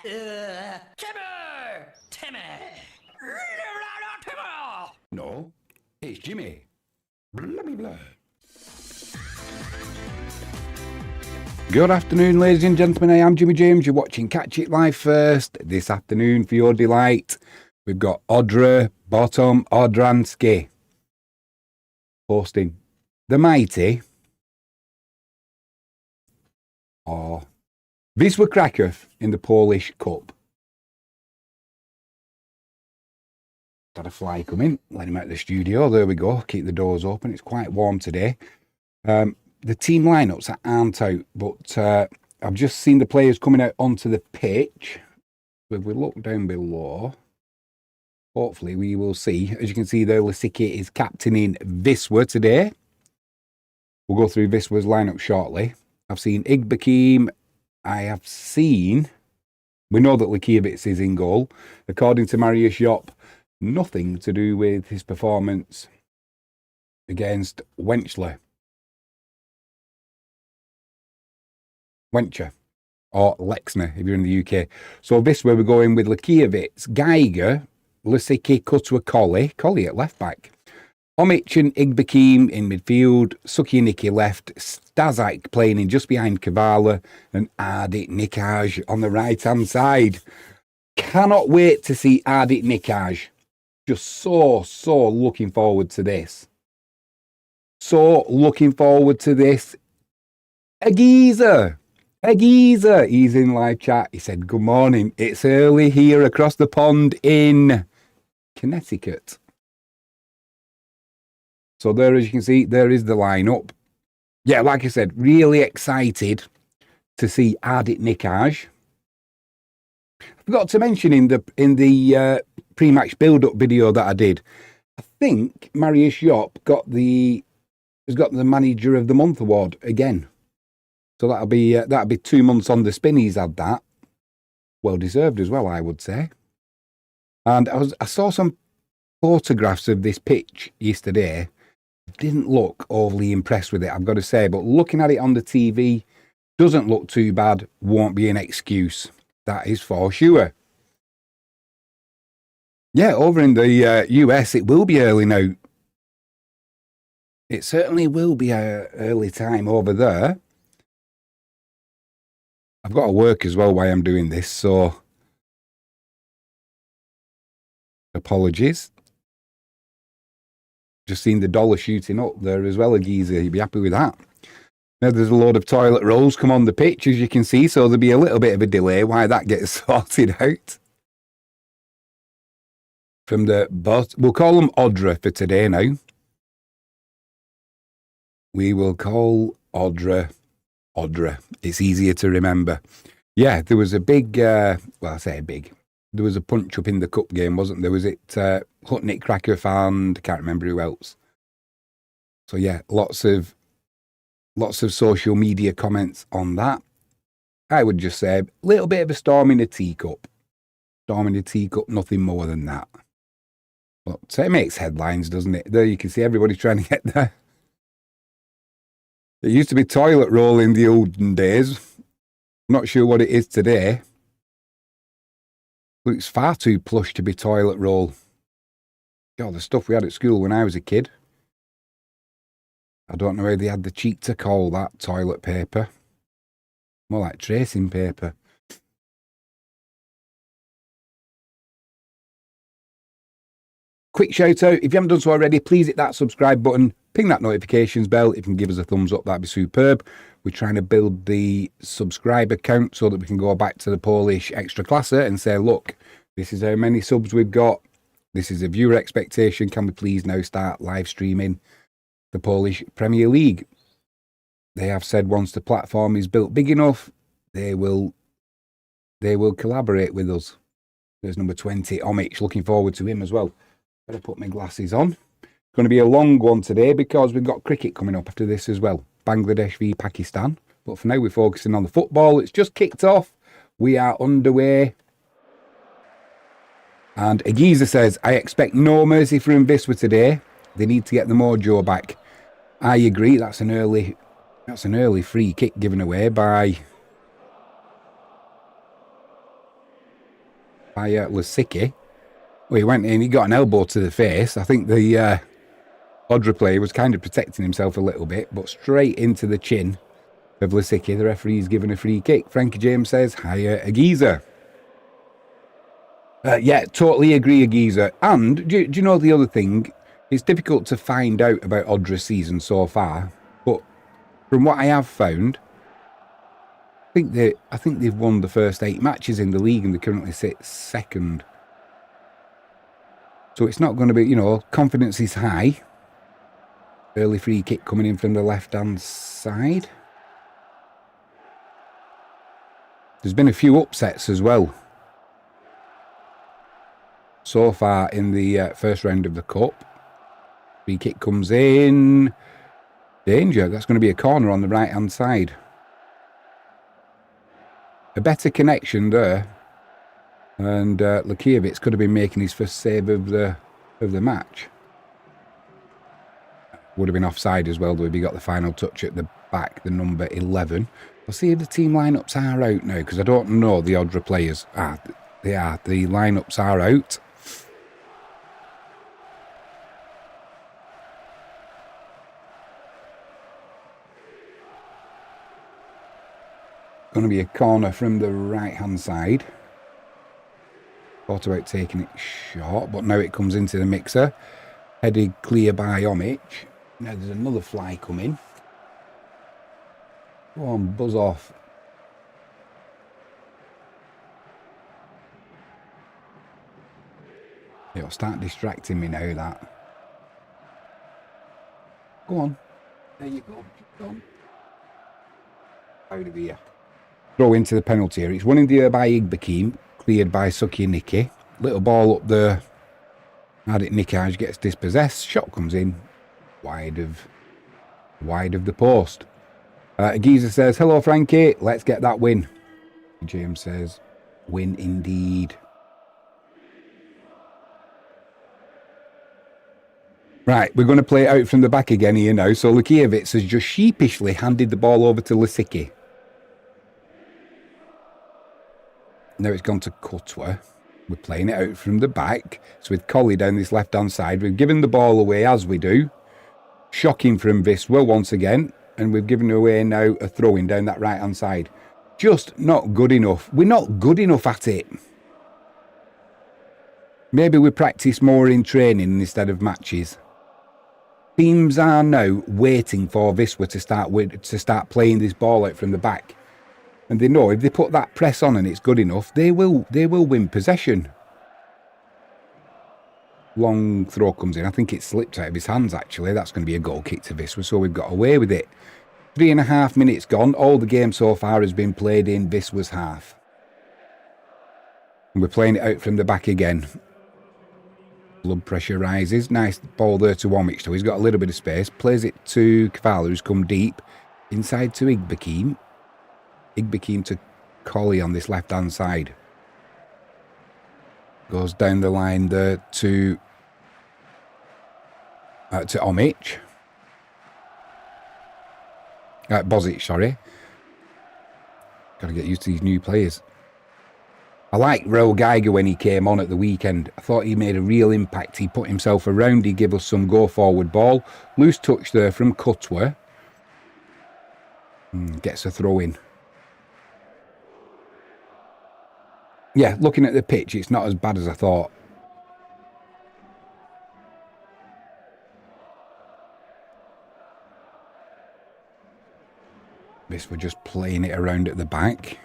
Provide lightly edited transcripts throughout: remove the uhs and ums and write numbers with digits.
Timmy! Timmy! Timmy! No, it's Jimmy. Blah, blah, blah. Good afternoon, ladies and gentlemen. I am Jimmy James. You're watching Catch It Live First. This afternoon, for your delight, we've got Odra Bytom Wisla hosting the mighty Wisla Krakow in the Polish Cup. Had a fly come in, let him out of the studio. There we go. Keep the doors open. It's quite warm today. The team lineups aren't out, but I've just seen the players coming out onto the pitch. If we look down below, hopefully we will see. As you can see there, Wisla is captaining Wisla today. We'll go through Wisla's lineup shortly. I've seen Igbakim. I have seen, we know that Likiewicz is in goal. According to Mariusz Jop, nothing to do with his performance against Wencher, or Lexner if you're in the UK. So this way we're going with Likiewicz, Geiger, Wisla, Kutwa, Collie at left back, Omic and Igbakim in midfield, Sukianiki left, Stazak playing in just behind Kavala, and Ardit Nikaj on the right hand side. Cannot wait to see Ardit Nikaj. Just so looking forward to this. So looking forward to this. Agiza, he's in live chat. He said, good morning. It's early here across the pond in Connecticut. So there, as you can see, there is the lineup. Yeah, like I said, really excited to see Ardit Nikaj. I forgot to mention in the pre-match build-up video that I did, I think Mariusz Jop has got the Manager of the Month award again. So that'll be 2 months on the spin. He's had that. Well deserved as well, I would say. And I saw some photographs of this pitch yesterday. Didn't look overly impressed with it, I've got to say. But looking at it on the TV, doesn't look too bad. Won't be an excuse. That is for sure. Yeah, over in the US, it will be early now. It certainly will be an early time over there. I've got to work as well while I'm doing this, so apologies. Just seen the dollar shooting up there as well, Agiza. You'd be happy with that. Now there's a load of toilet rolls come on the pitch, as you can see, so there'll be a little bit of a delay while that gets sorted out. From the bot, we'll call them Odra for today now. We will call Odra. It's easier to remember. Yeah, there was a big, well, I say big. There was a punch up in the cup game, wasn't there? Was it Hutnik, Krakow, and I can't remember who else. So yeah, lots of social media comments on that. I would just say a little bit of a storm in a teacup. Storm in a teacup, nothing more than that. But it makes headlines, doesn't it? There you can see everybody trying to get there. It used to be toilet roll in the olden days. I'm not sure what it is today. But it's far too plush to be toilet roll. God, the stuff we had at school when I was a kid. I don't know how they had the cheek to call that toilet paper. More like tracing paper. Quick shout out, if you haven't done so already, please hit that subscribe button, ping that notifications bell. If you can give us a thumbs up, that'd be superb. We're trying to build the subscriber count so that we can go back to the Polish extra classer and say, look, this is how many subs we've got. This is a viewer expectation. Can we please now start live streaming the Polish Premier League? They have said once the platform is built big enough, they will collaborate with us. There's number 20, Omic. Looking forward to him as well. Better put my glasses on. It's going to be a long one today because we've got cricket coming up after this as well. Bangladesh v Pakistan. But for now, we're focusing on the football. It's just kicked off. We are underway. And Agiza says, I expect no mercy from Wisla today. They need to get the mojo back. I agree. That's an early free kick given away by by Lisicki. Well, he went in, he got an elbow to the face. I think the Odra player was kind of protecting himself a little bit, but straight into the chin of Lisicki. The referee's given a free kick. Frankie James says, hiya, Agiza. Yeah, totally agree, Agiza. And do you know the other thing? It's difficult to find out about Odra's season so far, but from what I have found, I think they've won the first 8 matches in the league and they currently sit second. So it's not going to be, you know, confidence is high. Early free kick coming in from the left-hand side. There's been a few upsets as well so far in the first round of the Cup. Free kick comes in. Danger. That's going to be a corner on the right-hand side. A better connection there. And Lakievich could have been making his first save of the match. Would have been offside as well, though, if he got the final touch at the back, the number 11. I'll see if the team lineups are out now, because I don't know the Odra players. They are. The lineups are out. Going to be a corner from the right-hand side. Thought about taking it short, but now it comes into the mixer. Headed clear by Omic. Now there's another fly coming. Go on, buzz off. It'll start distracting me now, that. Go on. There you go. Go on. Out of here. Throw into the penalty area. It's won in the air by Igbekim. Cleared by Suki Nikki. Little ball up there. Adik Nikaj gets dispossessed. Shot comes in. Wide of the post. Agiza says, hello Frankie. Let's get that win. James says, win indeed. Right, we're going to play it out from the back again here now. So Lukievitz has just sheepishly handed the ball over to Lisicki. Now it's gone to Kutwa. We're playing it out from the back. So with Collie down this left-hand side, we've given the ball away as we do. Shocking from Wisla once again. And we've given away now a throw-in down that right-hand side. Just not good enough. We're not good enough at it. Maybe we practice more in training instead of matches. Teams are now waiting for Wisla to start playing this ball out from the back. And they know if they put that press on and it's good enough, they will win possession. Long throw comes in. I think it slipped out of his hands, actually. That's going to be a goal kick to Wisla, so we've got away with it. 3.5 minutes gone. All the game so far has been played in Wisla's half. And we're playing it out from the back again. Blood pressure rises. Nice ball there to Womic, though. He's got a little bit of space. Plays it to Kavala, who's come deep. Inside to Igbekim. Igbekim to Collie on this left-hand side. Goes down the line there to Omic. Bozic, sorry. Got to get used to these new players. I liked Ro Geiger when he came on at the weekend. I thought he made a real impact. He put himself around. He gave us some go-forward ball. Loose touch there from Kutwa. Gets a throw in. Yeah, looking at the pitch, it's not as bad as I thought. This we're just playing it around at the back.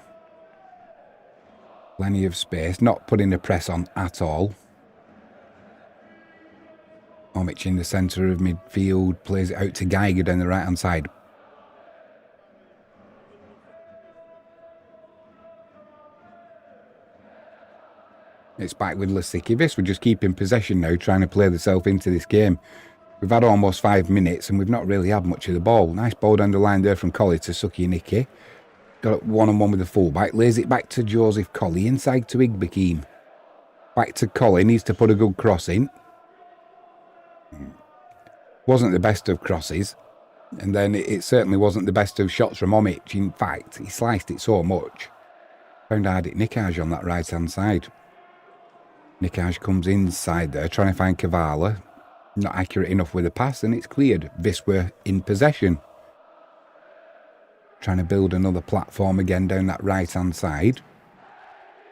Plenty of space, not putting the press on at all. Omic in the centre of midfield, plays it out to Geiger down the right-hand side. It's back with Lisicki. We're just keeping possession now, trying to play themselves into this game. We've had almost 5 minutes and we've not really had much of the ball. Nice ball down the line there from Collie to Suki Nikki. Got one-on-one with the fullback. Lays it back to Joseph Collie. Inside to Igbekim. Back to Collie. Needs to put a good cross in. Wasn't the best of crosses. And then it certainly wasn't the best of shots from Omic. In fact, he sliced it so much. Found Adik Nikaj on that right-hand side. Nikaj comes inside there, trying to find Kavala. Not accurate enough with the pass, and it's cleared. Wisła in possession. Trying to build another platform again down that right-hand side.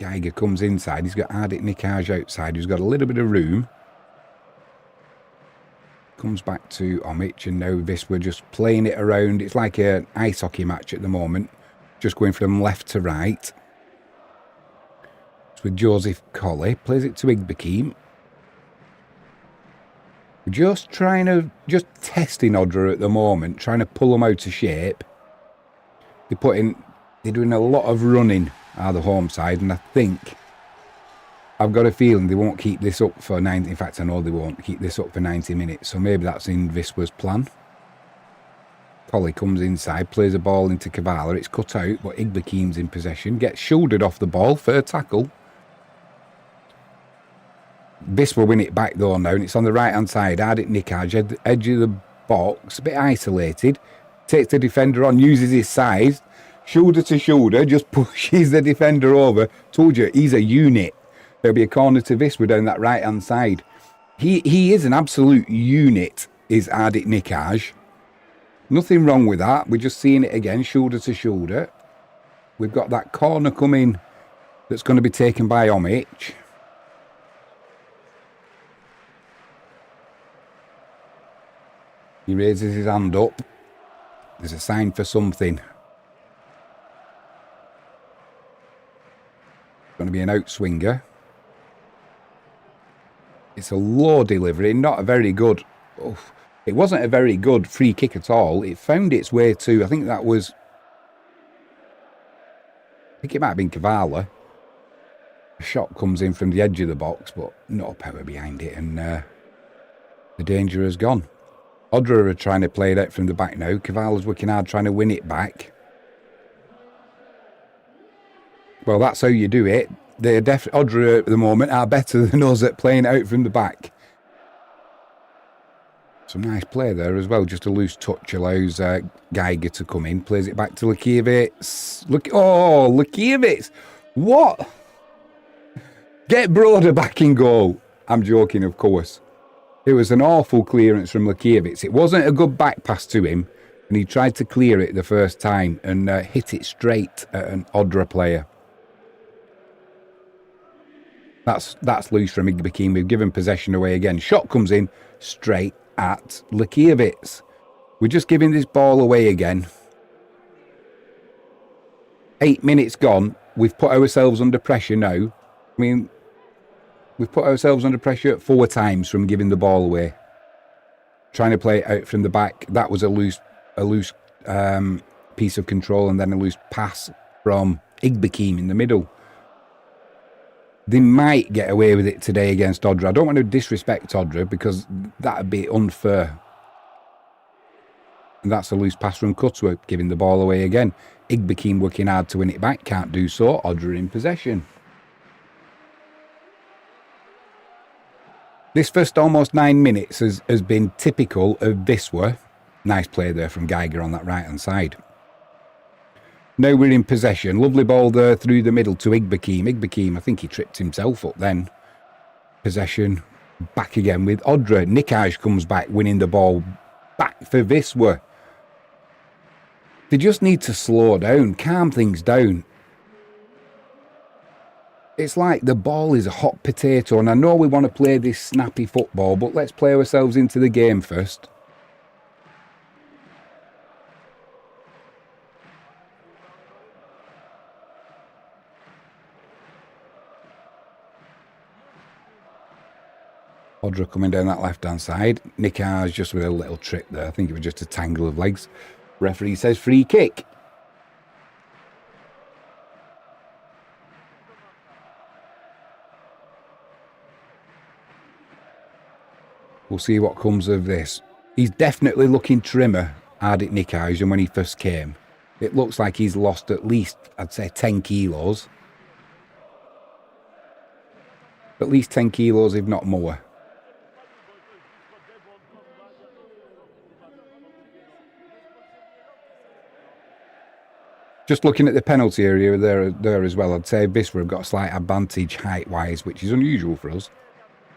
Geiger comes inside. He's got Ardit Nikaj outside, who's got a little bit of room. Comes back to Omic, and now Wisła just playing it around. It's like an ice hockey match at the moment. Just going from left to right. It's with Joseph Colley. Plays it to Igbekeem. Just testing Odra at the moment. Trying to pull them out of shape. They're doing a lot of running out of the home side, and I think I've got a feeling they won't keep this up for 90. In fact, I know they won't keep this up for 90 minutes. So maybe that's in Wisła's plan. Colley comes inside, plays a ball into Kavala. It's cut out, but Igbekeem's in possession. Gets shouldered off the ball for a tackle. Wisła win it back though now, and it's on the right hand side. Ardit Nikaj, edge of the box, a bit isolated. Takes the defender on, uses his size. Shoulder to shoulder, just pushes the defender over. Told you, he's a unit. There'll be a corner to Wisła down that right-hand side. He is an absolute unit, is Ardit Nikaj. Nothing wrong with that. We're just seeing it again, shoulder to shoulder. We've got that corner coming that's going to be taken by Omic. He raises his hand up. There's a sign for something. Going to be an outswinger. It's a low delivery, not a very good. It wasn't a very good free kick at all. It found its way to, I think it might have been Kavala. A shot comes in from the edge of the box, but no power behind it, and the danger has gone. Odra are trying to play it out from the back now. Kavala's working hard trying to win it back. Well, that's how you do it. Odra at the moment are better than us at playing it out from the back. Some nice play there as well. Just a loose touch allows Geiger to come in. Plays it back to Lakiewicz. Lakiewicz! What? Get Broder back in goal. I'm joking, of course. It was an awful clearance from Lakiewicz. It wasn't a good back pass to him, and he tried to clear it the first time and hit it straight at an Odra player. That's loose from Igbekeem. We've given possession away again. Shot comes in straight at Lakiewicz. We're just giving this ball away again. 8 minutes gone. We've put ourselves under pressure now. I mean, we've put ourselves under pressure 4 times from giving the ball away. Trying to play it out from the back. That was a loose piece of control, and then a loose pass from Igbekeem in the middle. They might get away with it today against Odra. I don't want to disrespect Odra because that would be unfair. And that's a loose pass from Cutworth, giving the ball away again. Igbekeem working hard to win it back. Can't do so. Odra in possession. This first almost 9 minutes has been typical of Wisła. Nice play there from Geiger on that right-hand side. Now we're in possession. Lovely ball there through the middle to Igbekeem. Igbekeem, I think he tripped himself up then. Possession back again with Odra. Nikaj comes back, winning the ball back for Wisła. They just need to slow down, calm things down. It's like the ball is a hot potato, and I know we want to play this snappy football, but let's play ourselves into the game first. Odra coming down that left-hand side. Nikaj just with a little trick there. I think it was just a tangle of legs. Referee says free kick. We'll see what comes of this. He's definitely looking trimmer, Ardit Nikaj, than when he first came. It looks like he's lost at least, I'd say, 10 kilos. At least 10 kilos, if not more. Just looking at the penalty area there as well, I'd say Wisla have got a slight advantage height-wise, which is unusual for us.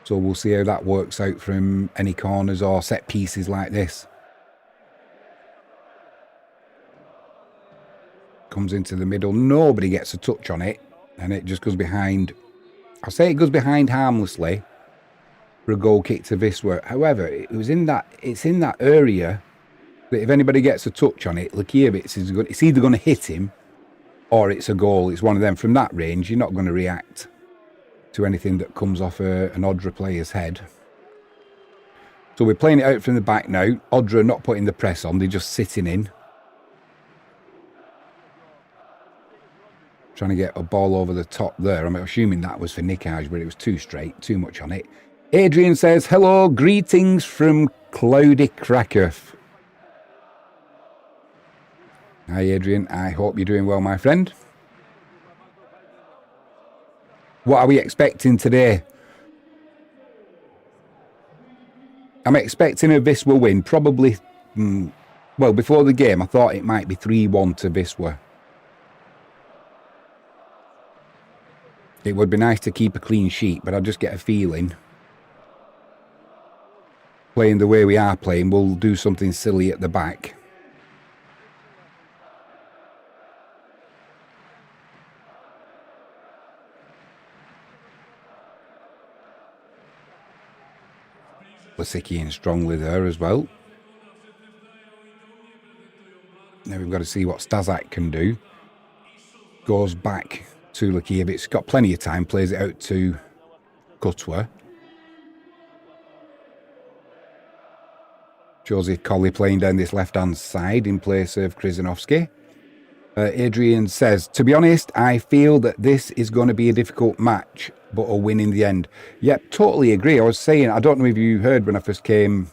So we'll see how that works out from any corners or set pieces like this. Comes into the middle. Nobody gets a touch on it. And it just goes behind. I'll say it goes behind harmlessly for a goal kick to Wisla. However, it's in that area that if anybody gets a touch on it, Lakievich it's either going to hit him or it's a goal. It's one of them. From that range, you're not going to react to anything that comes off an Odra player's head. So we're playing it out from the back now. Odra not putting the press on. They're just sitting in. Trying to get a ball over the top there. I'm assuming that was for Nikaj, but it was too straight. Too much on it. Adrian says, hello, greetings from cloudy Krakow. Hi, Adrian. I hope you're doing well, my friend. What are we expecting today? I'm expecting a Wisla win. Probably, well, before the game, I thought it might be 3-1 to Wisla. It would be nice to keep a clean sheet, but I just get a feeling playing the way we are playing, we'll do something silly at the back. Lasikian strongly there as well. Now we've got to see what Stazak can do. Goes back to Lakievich. Got plenty of time. Plays it out to Kutwa. Joseph Colley playing down this left-hand side in place of Krizanovsky. Adrian says, to be honest, I feel that this is going to be a difficult match, but a win in the end. Yep, totally agree. I was saying, I don't know if you heard when I first came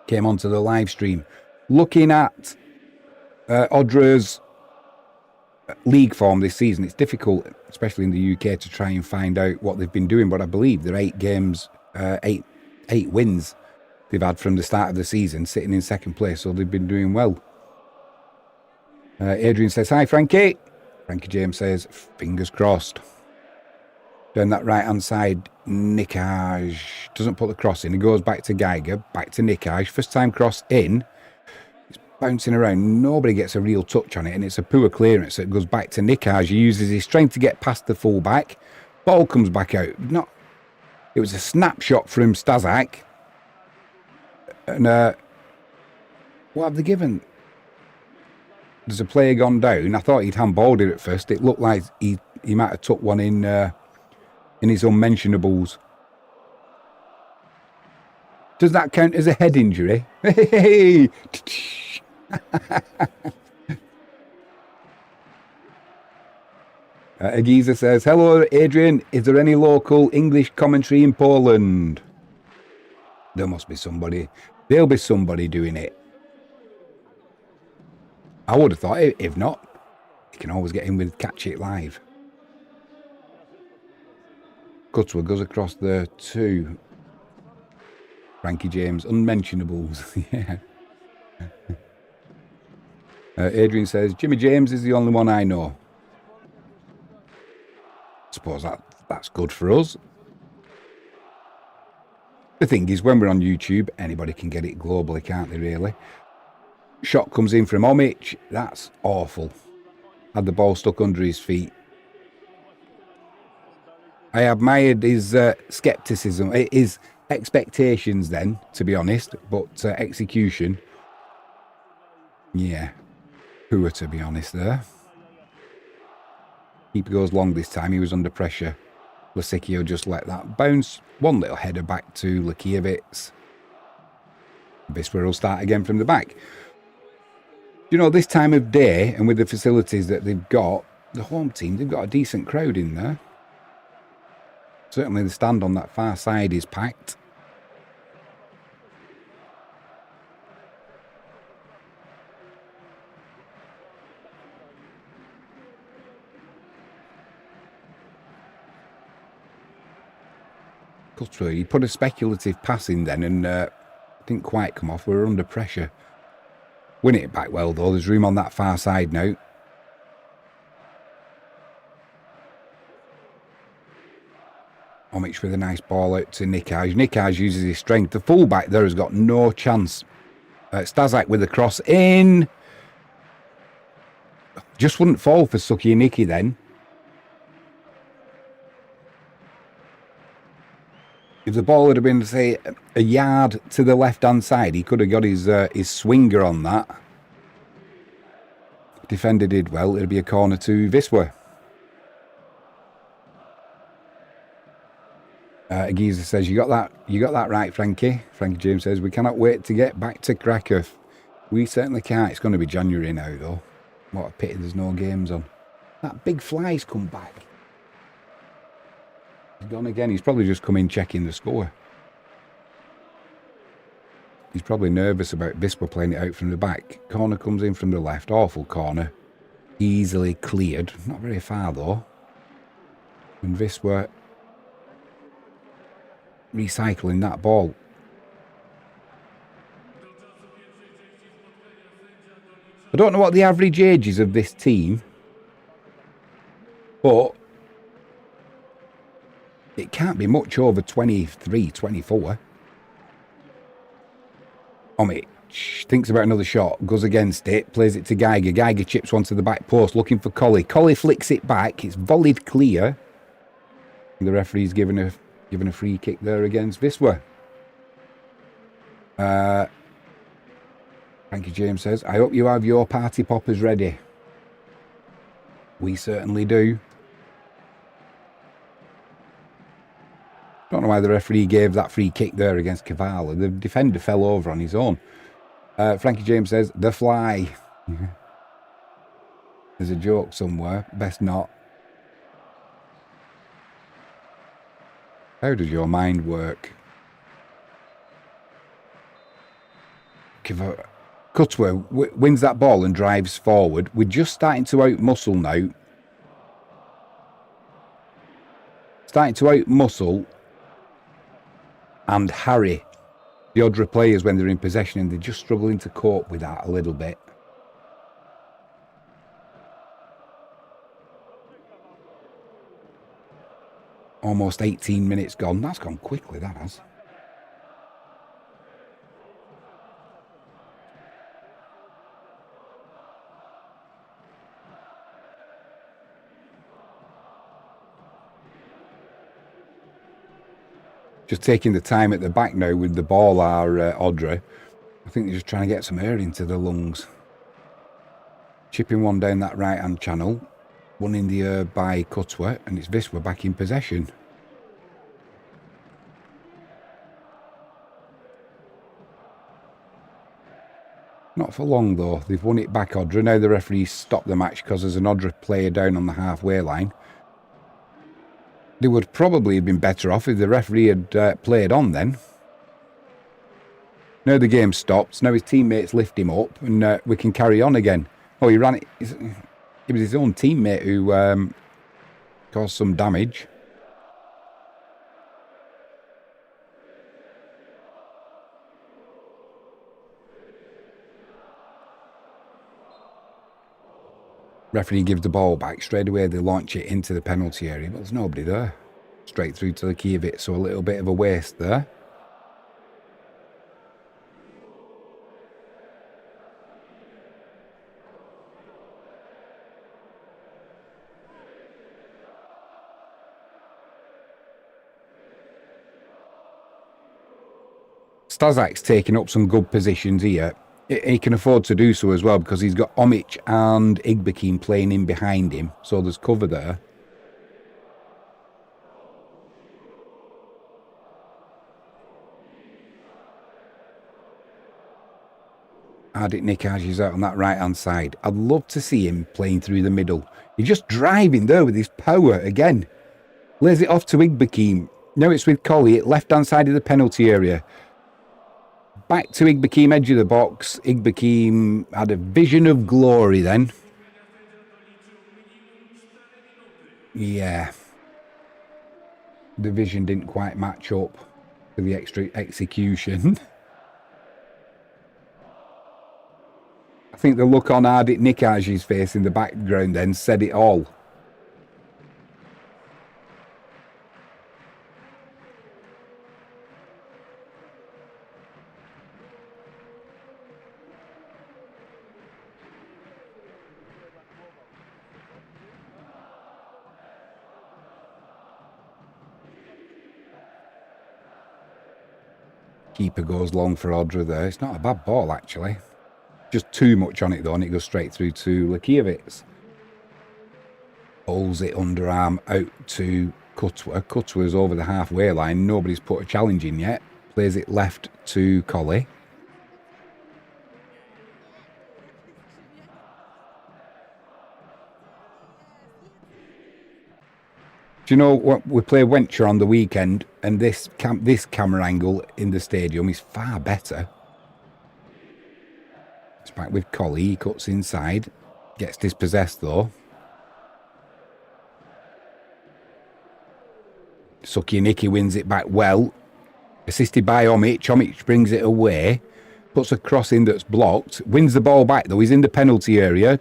onto the live stream. Looking at Odra's league form this season, it's difficult, especially in the UK, to try and find out what they've been doing. But I believe they're 8 games, 8 wins they've had from the start of the season, sitting in second place. So they've been doing well. Adrian says, hi, Frankie. Frankie James says, fingers crossed. Down that right-hand side, Nikaj doesn't put the cross in. He goes back to Geiger, back to Nikaj. First time cross in. It's bouncing around. Nobody gets a real touch on it, and it's a poor clearance. So it goes back to Nikaj. He uses his strength to get past the full-back. Ball comes back out. It was a snapshot from Stazak. And what have they given? There's a player gone down. I thought he'd handballed it at first. It looked like he might have took one in his unmentionables. Does that count as a head injury? Hey! Agiza says, hello, Adrian. Is there any local English commentary in Poland? There must be somebody. There'll be somebody doing it. I would have thought, if not, you can always get in with Catch It Live. Kutwa goes across there to Frankie James. Unmentionables. Yeah. Adrian says, Jimmy James is the only one I know. I suppose that's good for us. The thing is, when we're on YouTube, anybody can get it globally, can't they, really? Shot comes in from Omic. That's awful. Had the ball stuck under his feet. I admired his scepticism, his expectations then, to be honest. But execution, yeah, poor, to be honest, there. Keeper goes long this time. He was under pressure. Lasicchio just let that bounce. One little header back to Lakievich. Wisla will start again from the back. You know, this time of day and with the facilities that they've got, the home team, they've got a decent crowd in there. Certainly the stand on that far side is packed. He put a speculative pass in then and didn't quite come off. We were under pressure. Win it back well, though. There's room on that far side now. Omic with a nice ball out to Nikaj. Nikaj uses his strength. The fullback there has got no chance. Stazak with the cross in. Just wouldn't fall for Suki and Nikki then. If the ball had been, say, a yard to the left-hand side, he could have got his swinger on that. Defender did well. It'll be a corner to Wisła. Giza says, you got that right, Frankie. Frankie James says, we cannot wait to get back to Krakow. We certainly can't. It's going to be January now, though. What a pity there's no games on. That big fly's come back. He's gone again. He's probably just come in checking the score. He's probably nervous about Wisła playing it out from the back. Corner comes in from the left. Awful corner. Easily cleared. Not very far, though. And Wisła recycling that ball. I don't know what the average age is of this team, but it can't be much over 23, 24. Omic thinks about another shot, goes against it, plays it to Geiger. Geiger chips one to the back post, looking for Colley. Colley flicks it back. It's volleyed clear. And the referee's given a free kick there against Wisła. Frankie James says, I hope you have your party poppers ready. We certainly do. Don't know why the referee gave that free kick there against Kavala. The defender fell over on his own. Frankie James says, the fly. There's a joke somewhere. Best not. How does your mind work? Cutwell wins that ball and drives forward. We're just starting to out-muscle now. Starting to out-muscle and harry the Odra players when they're in possession, and they're just struggling to cope with that a little bit. Almost 18 minutes gone. That's gone quickly, that has. Just taking the time at the back now with the ball are Odra. I think they're just trying to get some air into the lungs. Chipping one down that right-hand channel. One in the air by Cutwa, and it's Wisła back in possession. Not for long, though. They've won it back, Odra. Now the referee stopped the match because there's an Odra player down on the halfway line. They would probably have been better off if the referee had played on then. Now the game stops. Now his teammates lift him up and we can carry on again. Oh, he ran it. It was his own teammate who caused some damage. Referee gives the ball back. Straight away they launch it into the penalty area, but there's nobody there. Straight through to the key of it, so a little bit of a waste there. Stazak's taking up some good positions here. He can afford to do so as well because he's got Omic and Igbekin playing in behind him. So there's cover there. Ardit Nikaj is out on that right-hand side. I'd love to see him playing through the middle. He's just driving there with his power again. Lays it off to Igbekin. Now it's with Colley, left-hand side of the penalty area. Back to Igbekin, edge of the box. Igbekin had a vision of glory then. Yeah. The vision didn't quite match up to the extra execution. I think the look on Ardit Nikaj's face in the background then said it all. Keeper goes long for Odra there. It's not a bad ball, actually. Just too much on it, though, and it goes straight through to Lakiewicz. Holds it underarm out to Kutwa. Kutwa's over the halfway line. Nobody's put a challenge in yet. Plays it left to Colley. Do you know what? We played Wenture on the weekend, and this camera angle in the stadium is far better. It's back with Colley. He cuts inside. Gets dispossessed, though. Sukianiki wins it back well. Assisted by Omic. Omic brings it away. Puts a cross in that's blocked. Wins the ball back, though. He's in the penalty area.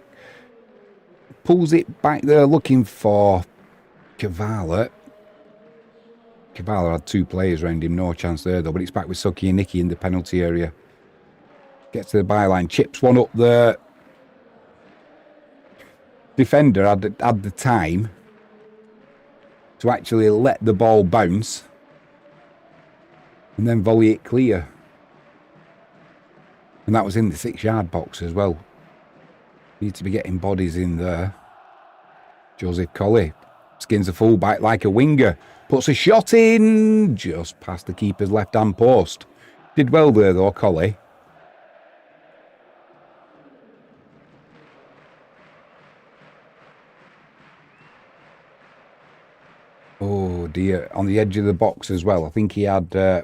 Pulls it back there looking for Kavala. Kavala had two players around him. No chance there, though. But it's back with Sukianiki in the penalty area. Gets to the byline. Chips one up there. Defender had the time to actually let the ball bounce and then volley it clear. And that was in the 6-yard box as well. Need to be getting bodies in there. Joseph Colley skins a fullback like a winger. Puts a shot in just past the keeper's left-hand post. Did well there though, Colley. Oh dear, on the edge of the box as well. I think he had, I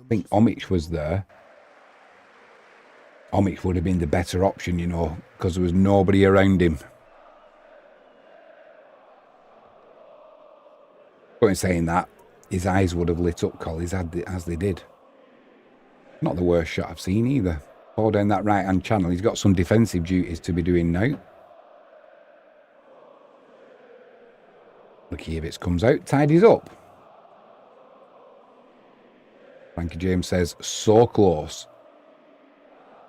think Omic was there. Omic would have been the better option, you know, because there was nobody around him. But in saying that, his eyes would have lit up, Colley's as they did. Not the worst shot I've seen either. Ball down that right-hand channel. He's got some defensive duties to be doing now. Lakiewicz comes out, tidies up. Frankie James says, so close.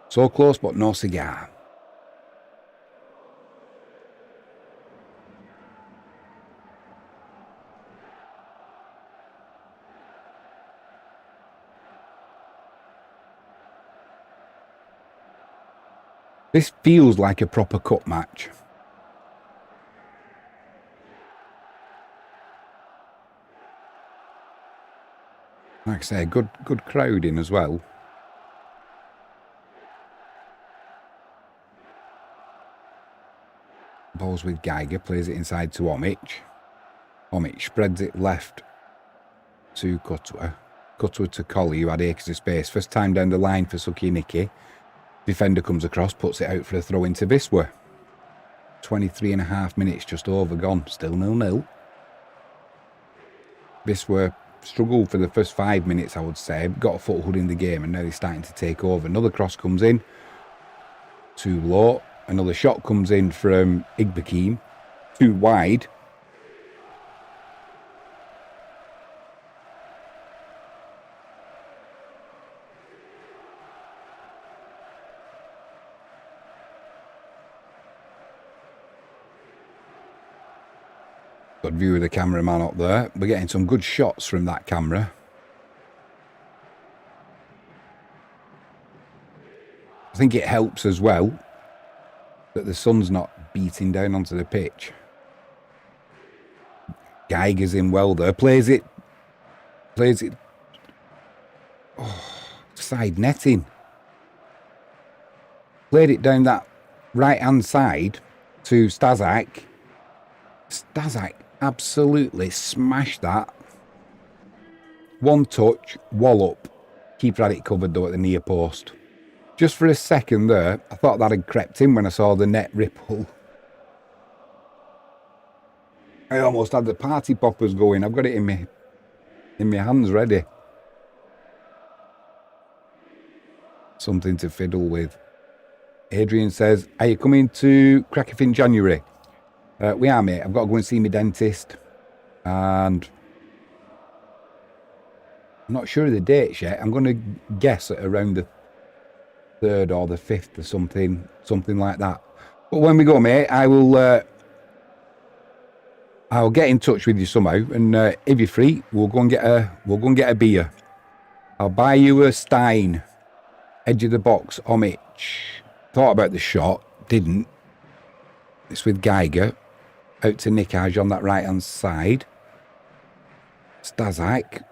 So close, but no cigar. This feels like a proper cup match. Like I say, good crowd in as well. Balls with Geiger, plays it inside to Omic. Omic spreads it left to Kutwa. Kutwa to Colley, who had acres of space. First time down the line for Sukianiki. Defender comes across, puts it out for a throw into Wisła. 23.5 minutes just over gone. Still 0-0. Wisła struggled for the first 5 minutes, I would say. Got a foothold in the game and now they're starting to take over. Another cross comes in. Too low. Another shot comes in from Igbekeem. Too wide. Good view of the cameraman up there. We're getting some good shots from that camera. I think it helps as well that the sun's not beating down onto the pitch. Geiger's in well there. Plays it. Oh, side netting. Played it down that right-hand side to Stazak. Stazak absolutely smashed that. One touch, wallop. Keeper had it covered though at the near post. Just for a second there, I thought that had crept in when I saw the net ripple. I almost had the party poppers going. I've got it in my hands ready. Something to fiddle with. Adrian says, are you coming to Krakow in January? We are, mate. I've got to go and see my dentist. And I'm not sure of the dates yet. I'm going to guess at around the 3rd or the 5th or something like that. But when we go, mate, I'll get in touch with you somehow. And if you're free, we'll go and get a beer. I'll buy you a Stein. Edge of the box, Omic. Thought about the shot, didn't. It's with Geiger. Out to Nikaj on that right-hand side. Stazak.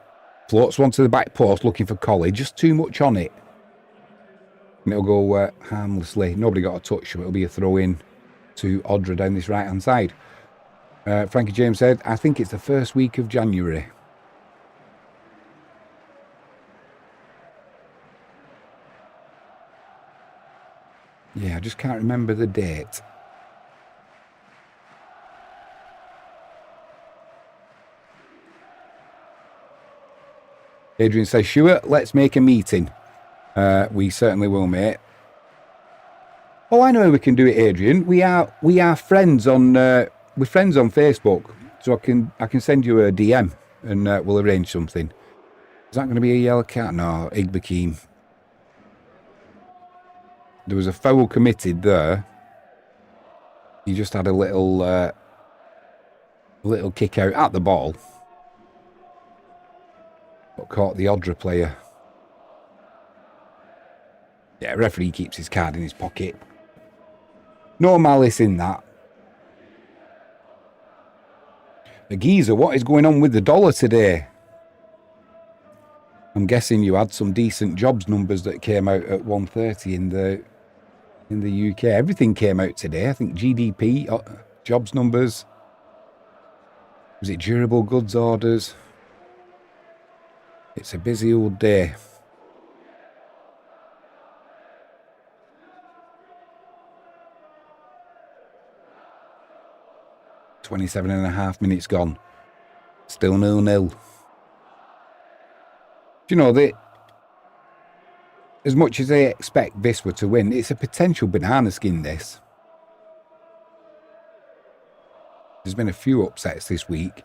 Floats one to the back post looking for Collie. Just too much on it. And it'll go harmlessly. Nobody got a touch, so it'll be a throw-in to Odra down this right-hand side. Frankie James said, I think it's the first week of January. Yeah, I just can't remember the date. Adrian says, sure, let's make a meeting. We certainly will, mate. Oh, I know how we can do it, Adrian. We are friends on we're friends on Facebook, so I can send you a DM and we'll arrange something. Is that going to be a yellow card? No, Igbakeem. There was a foul committed there. He just had a little kick out at the ball, but caught the Odra player. Yeah, referee keeps his card in his pocket. No malice in that. The geezer, what is going on with the dollar today? I'm guessing you had some decent jobs numbers that came out at 1:30 in the UK. Everything came out today. I think GDP, jobs numbers. Was it durable goods orders? It's a busy old day. .27.5 minutes gone. Still 0-0. Do you know that as much as they expect Wisla to win, it's a potential banana skin, this. There's been a few upsets this week.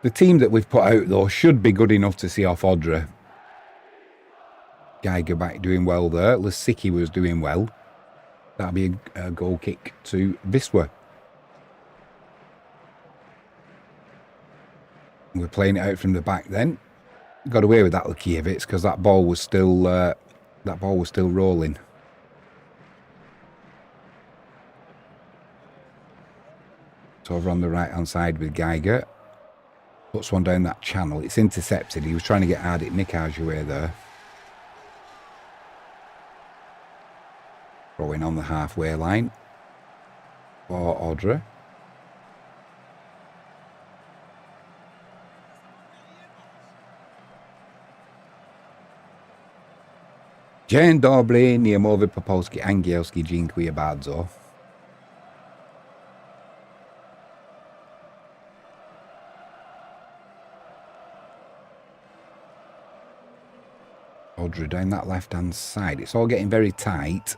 The team that we've put out, though, should be good enough to see off Odra. Geiger back doing well there. Lasicki was doing well. That'll be a goal kick to Wisla. We're playing it out from the back then. Got away with that Lukiewicz because that ball was still rolling. So over on the right hand side with Geiger. Puts one down that channel. It's intercepted. He was trying to get hard at Nikaj away there. Throwing on the halfway line for Odra. Dzień dobry, nie mówię po polski, angielski, dziękuję bardzo. Odra down that left-hand side. It's all getting very tight.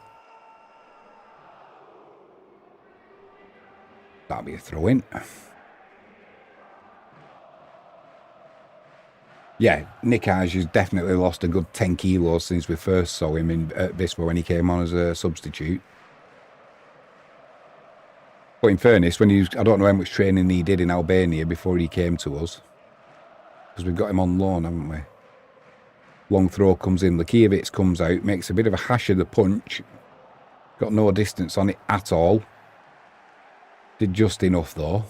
That'll be a throw-in. Yeah, Nikaj has definitely lost a good 10 kilos since we first saw him at Wisla when he came on as a substitute. But in fairness, when he was, I don't know how much training he did in Albania before he came to us. Because we've got him on loan, haven't we? Long throw comes in. Lukiewicz comes out, makes a bit of a hash of the punch. Got no distance on it at all. Did just enough, though.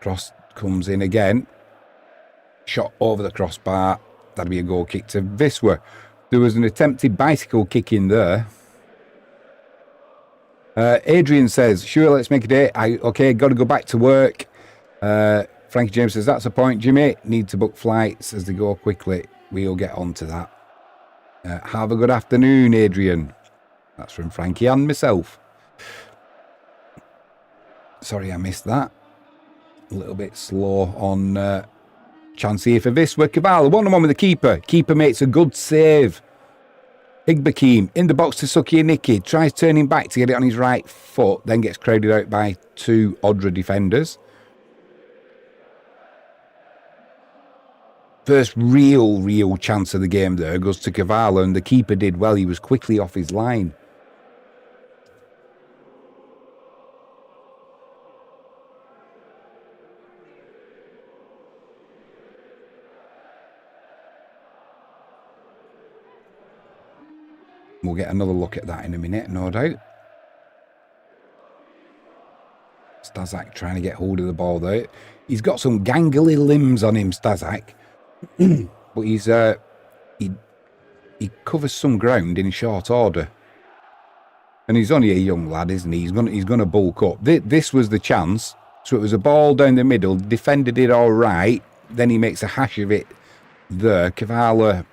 Cross comes in again. Shot over the crossbar. That'll be a goal kick to Wisla. There was an attempted bicycle kick in there. Adrian says, sure, let's make a day. Okay, got to go back to work. Frankie James says, that's a point, Jimmy. Need to book flights as they go quickly. We'll get on to that. Have a good afternoon, Adrian. That's from Frankie and myself. Sorry I missed that. A little bit slow on chance here for Wisla. Kavala, 1-on-1 with the keeper. Keeper makes a good save. Igbakeem in the box to Sukianiki. Tries turning back to get it on his right foot. Then gets crowded out by two Odra defenders. First real chance of the game there goes to Kavala, and the keeper did well. He was quickly off his line. we'll get another look at that in a minute, no doubt. Stazak trying to get hold of the ball there. He's got some gangly limbs on him, Stazak. But he's he covers some ground in short order. And he's only a young lad, isn't he? He's gonna bulk up. This was the chance. So it was a ball down the middle, defended it all right. Then he makes a hash of it there. Kavala,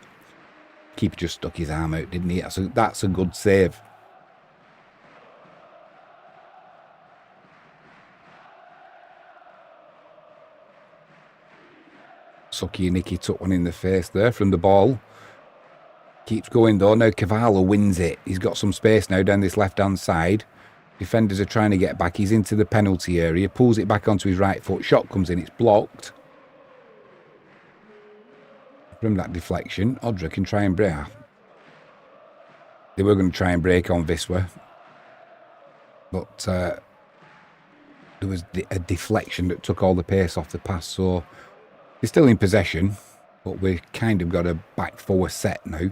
keeper just stuck his arm out, didn't he? That's a good save. Sucky Nicky took one in the face there from the ball. Keeps going though. Now Kavala wins it. He's got some space now down this left-hand side. Defenders are trying to get back. He's into the penalty area. Pulls it back onto his right foot. Shot comes in. It's blocked. From that deflection, Odra can try and break. They were going to try and break on Wisla. But there was a deflection that took all the pace off the pass. So they're still in possession. But we've kind of got a back forward set now.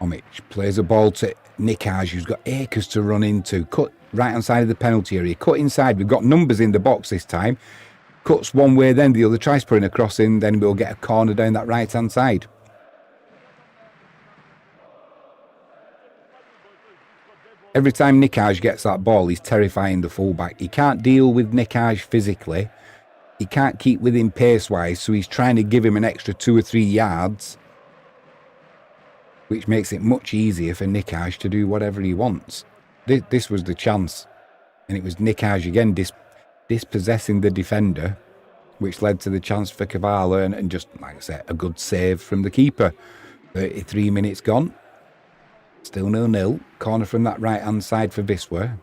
Omic plays a ball to Nikaj, who's got acres to run into. Cut right hand side of the penalty area. Cut inside. We've got numbers in the box this time. Cuts one way, then the other. Tries putting a cross in. Then we'll get a corner down that right hand side. Every time Nikaj gets that ball, he's terrifying the fullback. He can't deal with Nikaj physically. He can't keep with him pace-wise, so he's trying to give him an extra 2 or 3 yards, which makes it much easier for Nikaj to do whatever he wants. This was the chance. And it was Nikaj again dispossessing the defender, which led to the chance for Kavala and just, like I said, a good save from the keeper. 33 minutes gone. Still 0-0. Corner from that right-hand side for Wisla.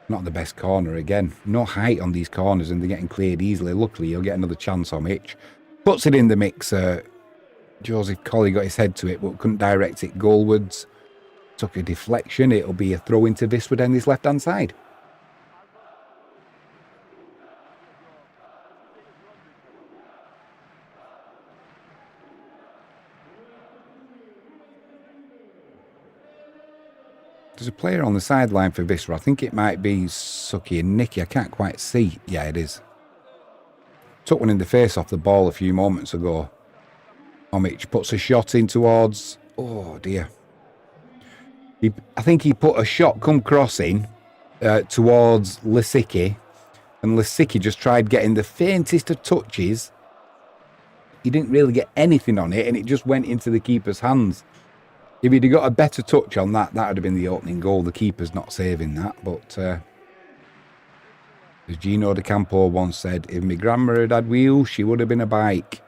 Not the best corner again. No height on these corners and they're getting cleared easily. Luckily, he'll get another chance on Mitch. Puts it in the mix. Joseph Colley got his head to it, but couldn't direct it goalwards. Took a deflection. It'll be a throw into Wisla down this left-hand side. There's a player on the sideline for Wisla. I think it might be Sucky and Nicky. I can't quite see. Yeah, it is. Took one in the face off the ball a few moments ago. Omic puts a shot in towards... Oh, dear. I think he put a shot come crossing towards Lisicki. And Lisicki just tried getting the faintest of touches. He didn't really get anything on it, and it just went into the keeper's hands. If he'd have got a better touch on that, that would have been the opening goal. The keeper's not saving that. But as Gino De Campo once said, if my grandma had had wheels, she would have been a bike.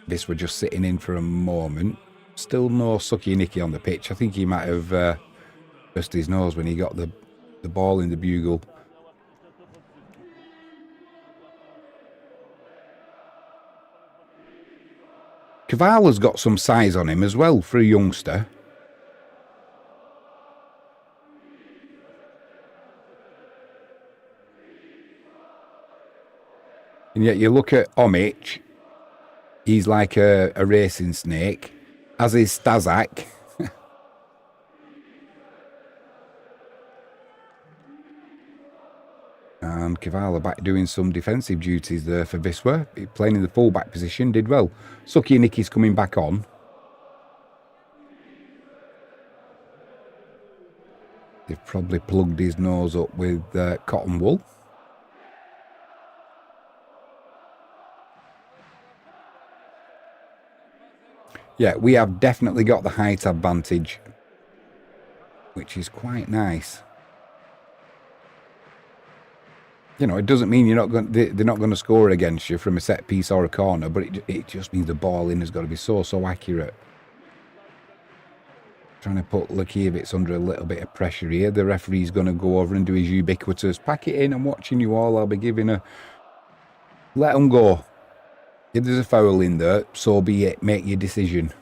This were just sitting in for a moment. Still no Sucky Nicky on the pitch. I think he might have burst his nose when he got the ball in the bugle. Kavala's got some size on him as well for a youngster. And yet you look at Omic, he's like a racing snake, as is Stazak. And Kavala back doing some defensive duties there for Wisla. Playing in the full-back position, did well. Sucky Nicky's coming back on. They've probably plugged his nose up with cotton wool. Yeah, we have definitely got the height advantage, which is quite nice. You know, it doesn't mean they're not going to score against you from a set piece or a corner, but it just means the ball in has got to be so accurate. Trying to put Lakievitz under a little bit of pressure here. The referee's going to go over and do his ubiquitous pack it in. I'm watching you all. I'll be giving a... Let them go. If there's a foul in there, so be it. Make your decision.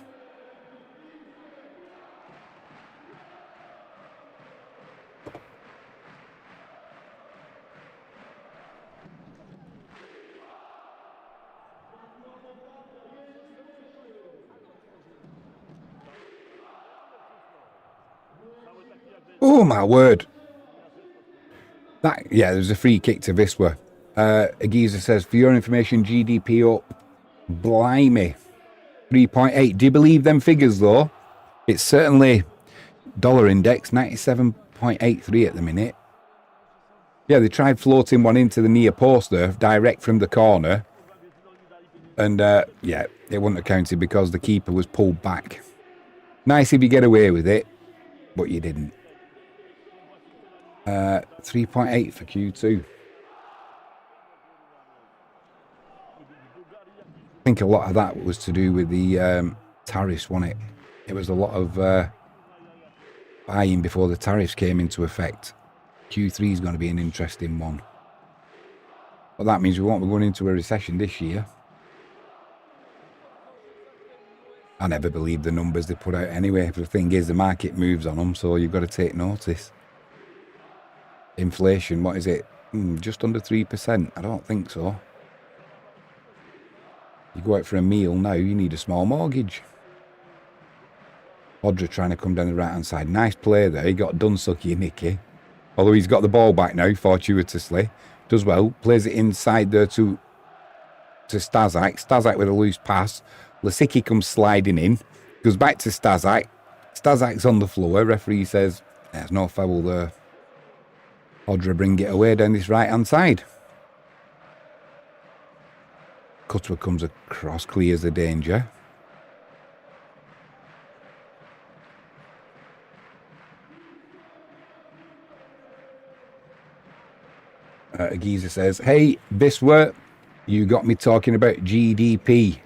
Oh, my word. Yeah, there's a free kick to Wisła. Agiza says, for your information, GDP up. Blimey. 3.8. Do you believe them figures, though? It's certainly dollar index, 97.83 at the minute. Yeah, they tried floating one into the near post there, direct from the corner. And, yeah, it wouldn't have counted because the keeper was pulled back. Nice if you get away with it, but you didn't. 3.8 for Q2. I think a lot of that was to do with the tariffs, wasn't it? It was a lot of buying before the tariffs came into effect. Q3 is going to be an interesting one. But that means we won't be going into a recession this year. I never believe the numbers they put out anyway. The thing is, the market moves on them, so you've got to take notice. Inflation, what is it? Just under 3%. I don't think so. You go out for a meal now, you need a small mortgage. Odra trying to come down the right-hand side. Nice play there. He got done sucky Nicky. Although he's got the ball back now, fortuitously. Does well. Plays it inside there to Stazak. Stazak with a loose pass. Lasicki comes sliding in. Goes back to Stazak. Stazak's on the floor. Referee says, there's no foul there. Odra bring it away down this right-hand side. Cutwa comes across, clears the danger. Agiza says, hey, Wisła, you got me talking about GDP.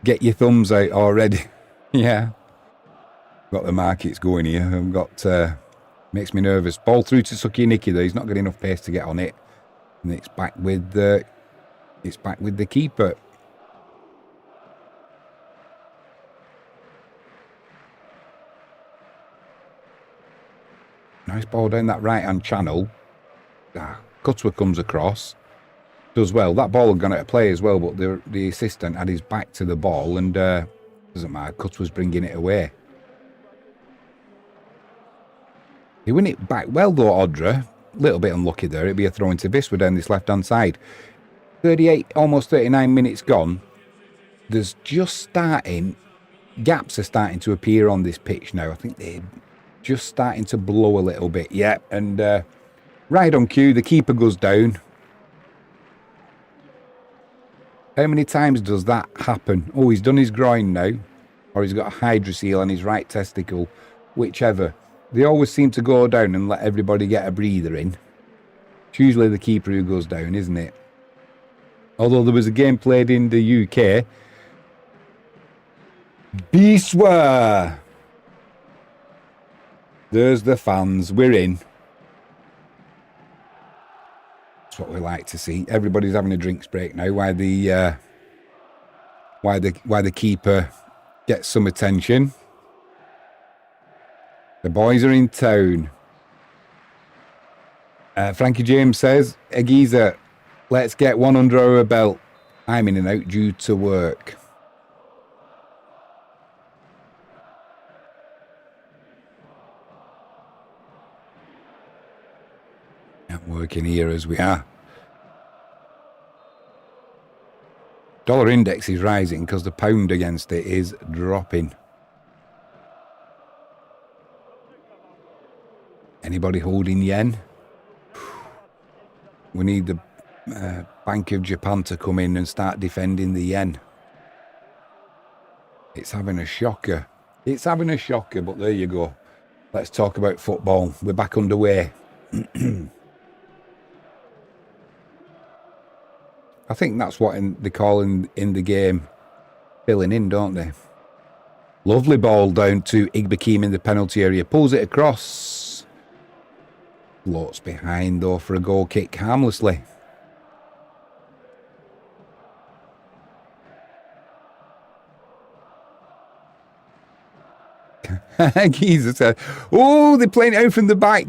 Get your thumbs out already. Yeah. Got the markets going here. I've got... makes me nervous. Ball through to Sucky Nicky though. He's not got enough pace to get on it. And it's back with the keeper. Nice ball down that right-hand channel. Cutwa comes across. Does well. That ball had gone out of play as well, but the assistant had his back to the ball and doesn't matter. Cutwa's bringing it away. He win it back well though, Odra. A little bit unlucky there. It'd be a throw into Wisła down this left-hand side. 38, almost 39 minutes gone. There's just starting... Gaps are starting to appear on this pitch now. I think they're just starting to blow a little bit. Yeah, and right on cue, the keeper goes down. How many times does that happen? Oh, he's done his groin now. Or he's got a hydrocele on his right testicle. Whichever. They always seem to go down and let everybody get a breather in. It's usually the keeper who goes down, isn't it? Although there was a game played in the UK. Wisła! There's the fans. We're in. That's what we like to see. Everybody's having a drinks break now. Why the keeper gets some attention. The boys are in town. Frankie James says, Agiza, let's get one under our belt. I'm in and out due to work. Not working here as we are. Dollar index is rising because the pound against it is dropping. Anybody holding yen? We need the Bank of Japan to come in and start defending the yen. It's having a shocker. It's having a shocker, but there you go. Let's talk about football. We're back underway. I think that's what they call in the game filling in, don't they? Lovely ball down to Igbekeem in the penalty area. Pulls it across. Floats behind though for a goal kick harmlessly. Geezer said, oh, they're playing it out from the back.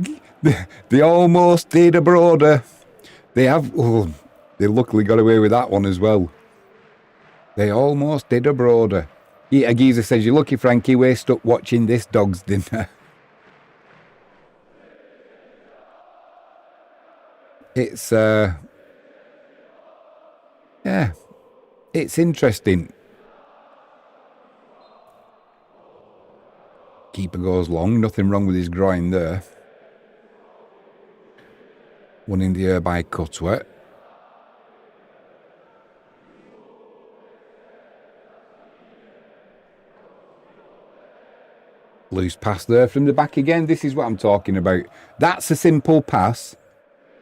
They almost did a broader. They have, oh, they luckily got away with that one as well. They almost did a broader. Yeah, Geezer says, you're lucky, Frankie, we're stuck watching this dog's dinner. It's, yeah, it's interesting. Keeper goes long, nothing wrong with his groin there. One in the air by Cutworth. Loose pass there from the back again. This is what I'm talking about. That's a simple pass.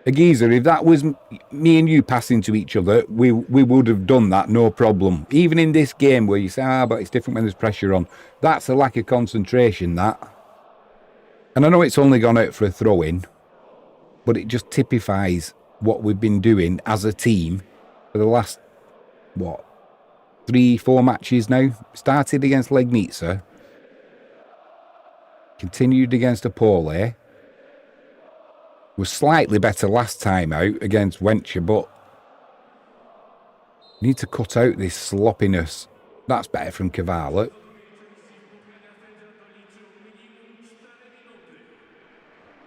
A Geezer, if that was me and you passing to each other, we would have done that, no problem. Even in this game where you say, but it's different when there's pressure on. That's a lack of concentration, that. And I know it's only gone out for a throw-in, but it just typifies what we've been doing as a team for the last, what, 3-4 matches now. Started against Legnica. Continued against Apole. Was slightly better last time out against Wencher, but need to cut out this sloppiness. That's better from Cavallo.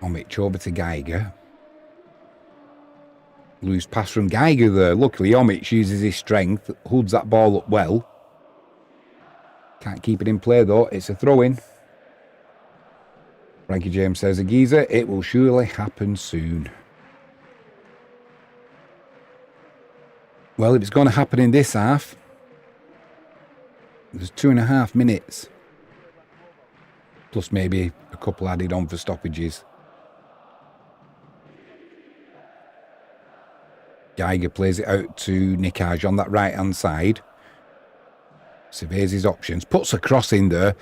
Omic over to Geiger. Loose pass from Geiger there. Luckily, Omic uses his strength, holds that ball up well. Can't keep it in play though. It's a throw-in. Frankie James says, a Geezer, it will surely happen soon. Well, if it's going to happen in this half, there's 2.5 minutes. Plus maybe a couple added on for stoppages. Geiger plays it out to Nikaj on that right-hand side. Surveys his options. Puts a cross in there.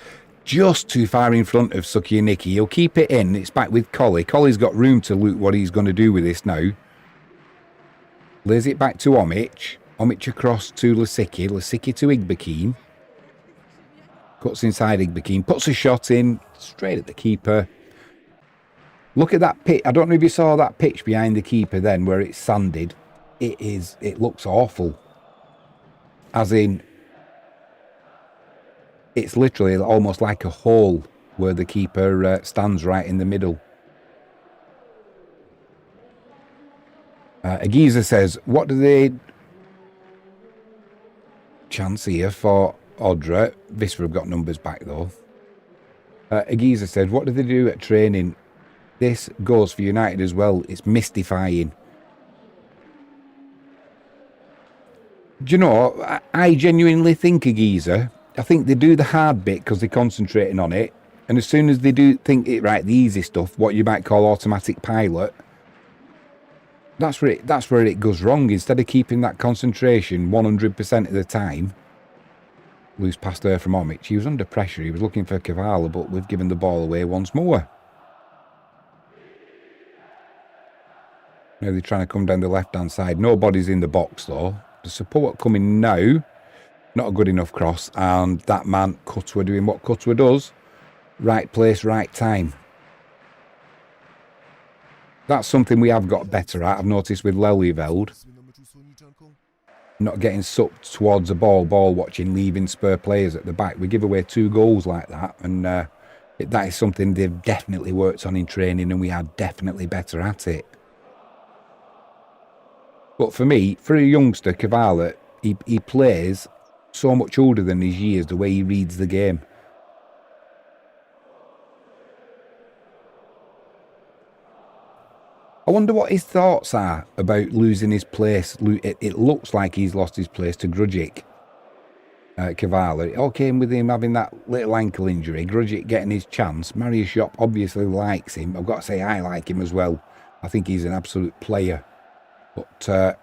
Just too far in front of Suki and Nicky. He'll keep it in. It's back with Collie. Collie's got room to look what he's going to do with this now. Lays it back to Omic. Omic across to Lasicki. Lasicki to Igbekeem. Cuts inside Igbekeem. Puts a shot in. Straight at the keeper. Look at that pitch. I don't know if you saw that pitch behind the keeper then where it's sanded. It looks awful. As in, it's literally almost like a hole where the keeper stands right in the middle. Agiza says, what do they... Chance here for Odra. Visva have got numbers back though. Agiza said, what do they do at training? This goes for United as well. It's mystifying. Do you know, I genuinely think Agiza... I think they do the hard bit because they're concentrating on it. And as soon as they do think it right, the easy stuff, what you might call automatic pilot, that's where it goes wrong. Instead of keeping that concentration 100% of the time. Loose pass there from Omic. He was under pressure. He was looking for Cavallo, but we've given the ball away once more. Now they're trying to come down the left-hand side. Nobody's in the box though. The support coming now. Not a good enough cross, and that man, Cutworth, doing what Cutworth does. Right place, right time. That's something we have got better at, I've noticed with Lelyveld. Not getting sucked towards the ball watching, leaving spare players at the back. We give away 2 goals like that, and that is something they've definitely worked on in training, and we are definitely better at it. But for me, for a youngster, Cavallo, he plays... so much older than his years, the way he reads the game. I wonder what his thoughts are about losing his place. It looks like he's lost his place to Grujic. Cavallo. It all came with him having that little ankle injury. Grujic getting his chance. Marius Shop obviously likes him. I've got to say I like him as well. I think he's an absolute player. But...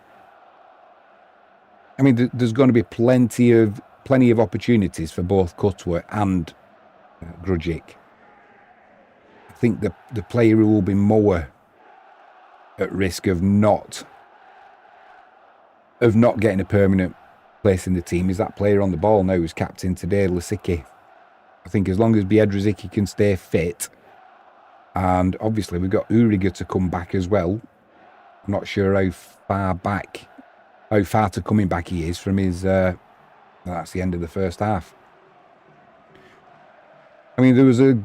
I mean, there's going to be plenty of plenty of opportunities for both Cutworth and Grujic. I think the player who will be more at risk of not getting a permanent place in the team is that player on the ball now who's captain today, Lasicki. I think as long as Biedrzycki can stay fit, and obviously we've got Uriga to come back as well. I'm not sure how far to coming back he is from his, that's the end of the first half. I mean, there was a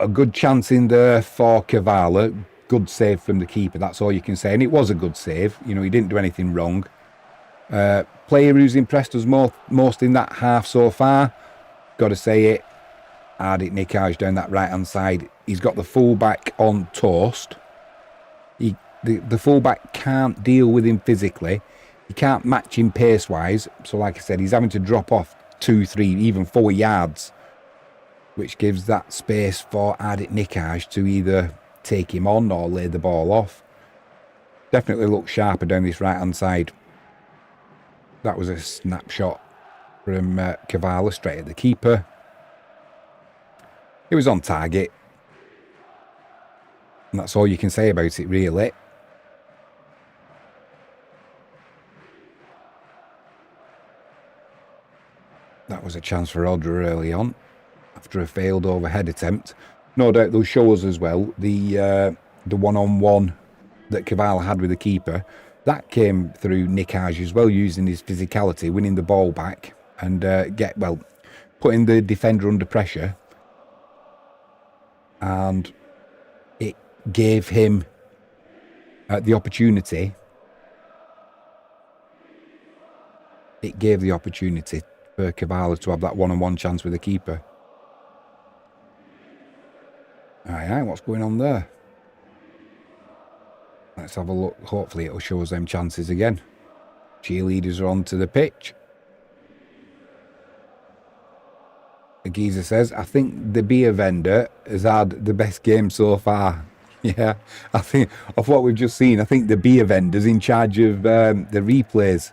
good chance in there for Kavala. Good save from the keeper, that's all you can say. And it was a good save. You know, he didn't do anything wrong. Player who's impressed us most in that half so far, got to say it, Ardit Nikaj down that right-hand side. He's got the fullback on toast. The fullback can't deal with him physically. He can't match him pace-wise. So like I said, he's having to drop off 2, 3, even 4 yards, which gives that space for Ardit Nikaj to either take him on or lay the ball off. Definitely looks sharper down this right-hand side. That was a snapshot from Kavala straight at the keeper. It was on target. And that's all you can say about it, really. That was a chance for Odra early on, after a failed overhead attempt. No doubt they'll show us as well the one-on-one that Kavala had with the keeper. That came through Nikaj as well, using his physicality, winning the ball back and putting the defender under pressure. And it gave him the opportunity. It gave the opportunity for Kavala to have that one-on-one chance with the keeper. Aye, what's going on there? Let's have a look. Hopefully it'll show us them chances again. Cheerleaders are onto the pitch. The geezer says, I think the beer vendor has had the best game so far. Yeah, I think of what we've just seen, I think the beer vendor's in charge of the replays.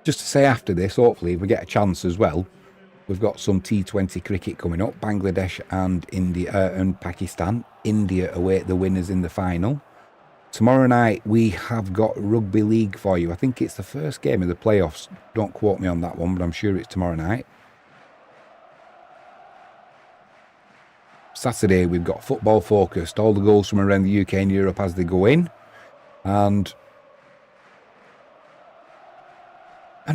Just to say after this, hopefully, if we get a chance as well, we've got some T20 cricket coming up. Bangladesh and India and Pakistan. India await the winners in the final. Tomorrow night, we have got rugby league for you. I think it's the first game of the playoffs. Don't quote me on that one, but I'm sure it's tomorrow night. Saturday, we've got football focused. All the goals from around the UK and Europe as they go in. And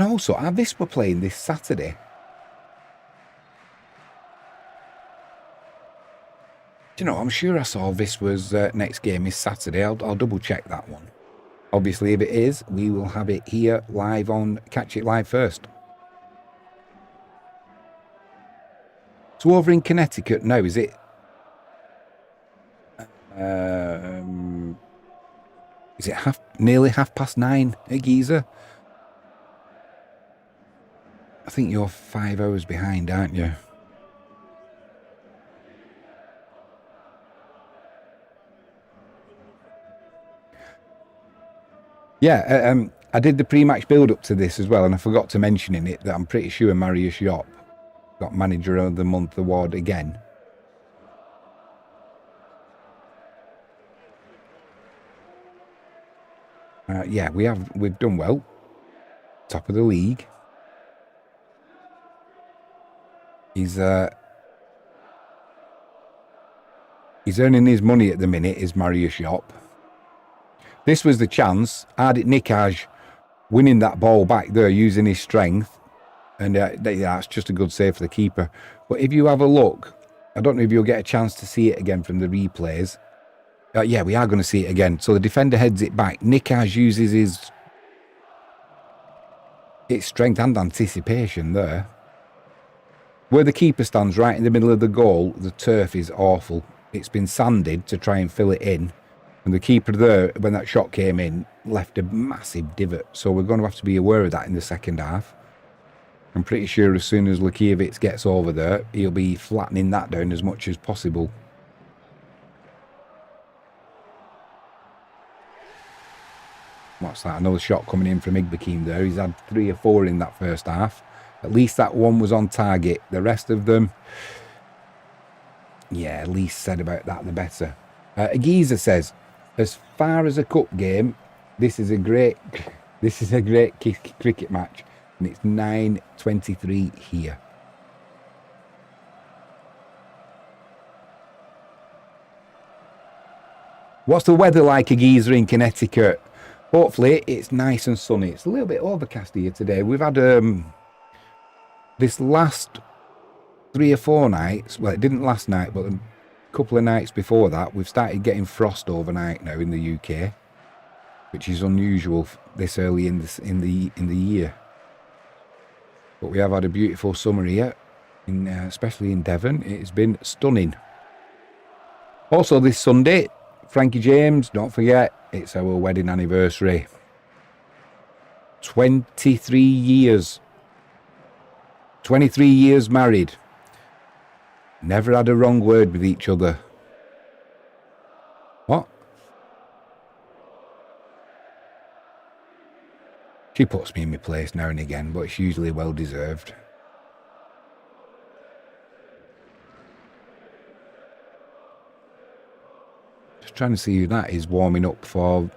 also, Avis were playing this Saturday. Do you know, I'm sure I saw Viswa's next game is Saturday. I'll double check that one. Obviously, if it is, we will have it here live on Catch It Live First. So over in Connecticut now, is it? Is it nearly 9:30 at Giza? I think you're 5 hours behind, aren't you? Yeah, I did the pre-match build-up to this as well, and I forgot to mention in it that I'm pretty sure Mariusz Jop got Manager of the Month award again. Yeah, we've done well. Top of the league. He's earning his money at the minute, is Mariusz Jop. This was the chance. Ardit Nikaj winning that ball back there, using his strength. And that's just a good save for the keeper. But if you have a look, I don't know if you'll get a chance to see it again from the replays. Yeah, we are going to see it again. So the defender heads it back. Nikaj uses his strength and anticipation there. Where the keeper stands right in the middle of the goal, the turf is awful. It's been sanded to try and fill it in. And the keeper there, when that shot came in, left a massive divot. So we're going to have to be aware of that in the second half. I'm pretty sure as soon as Lukiewicz gets over there, he'll be flattening that down as much as possible. What's that? Another shot coming in from Igbekeem there. He's had 3 or 4 in that first half. At least that one was on target. The rest of them, yeah, at least said about that, the better. Agiza says, as far as a cup game, this is a great cricket match, and it's 9:23 here. What's the weather like, Agiza, in Connecticut? Hopefully it's nice and sunny. It's a little bit overcast here today. We've had this last 3 or 4 nights. Well, it didn't last night, but a couple of nights before that, we've started getting frost overnight now in the UK, which is unusual this early in the year. But we have had a beautiful summer here, especially in Devon. It's been stunning. Also this Sunday, Frankie James, don't forget, it's our wedding anniversary. 23 years. 23 years married. Never had a wrong word with each other. What? She puts me in my place now and again, but it's usually well deserved. Just trying to see who that is warming up for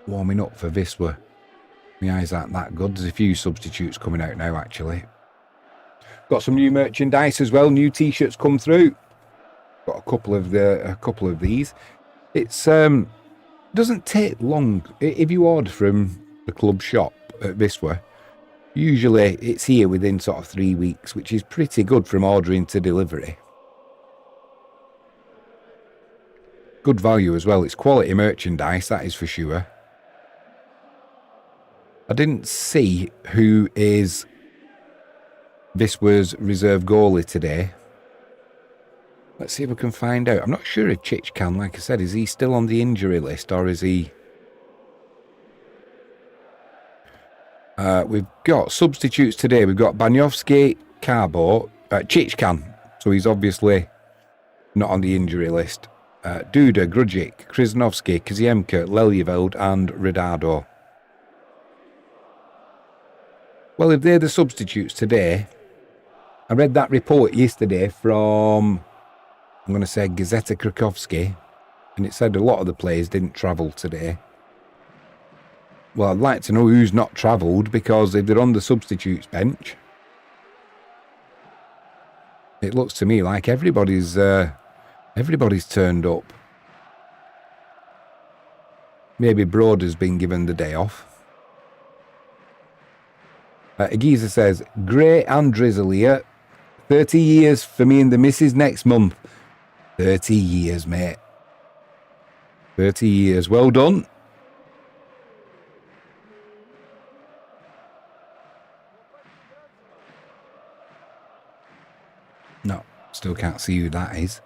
Wisla. My eyes aren't that good. There's a few substitutes coming out now, actually. Got some new merchandise as well. New t-shirts come through. Got a couple of these. It's doesn't take long if you order from the club shop at Wisla. Usually it's here within sort of 3 weeks, which is pretty good from ordering to delivery. Good value as well. It's quality merchandise, that is for sure. I didn't see who is Wisla's reserve goalie today. Let's see if we can find out. I'm not sure if Chichkan, like I said, is he still on the injury list or is he... we've got substitutes today. We've got Banyovsky, Carbo, Chichkan. So he's obviously not on the injury list. Duda, Grujic, Krasnovsky, Kaziemka, Lelyeveld and Redado. Well, if they're the substitutes today, I read that report yesterday from, I'm going to say, Gazeta Krakowski, and it said a lot of the players didn't travel today. Well, I'd like to know who's not travelled, because if they're on the substitutes bench, it looks to me like everybody's turned up. Maybe Broder's been given the day off. Agiza says, grey and drizzle here. 30 years for me and the missus next month. 30 years, mate. 30 years. Well done. No, still can't see who that is.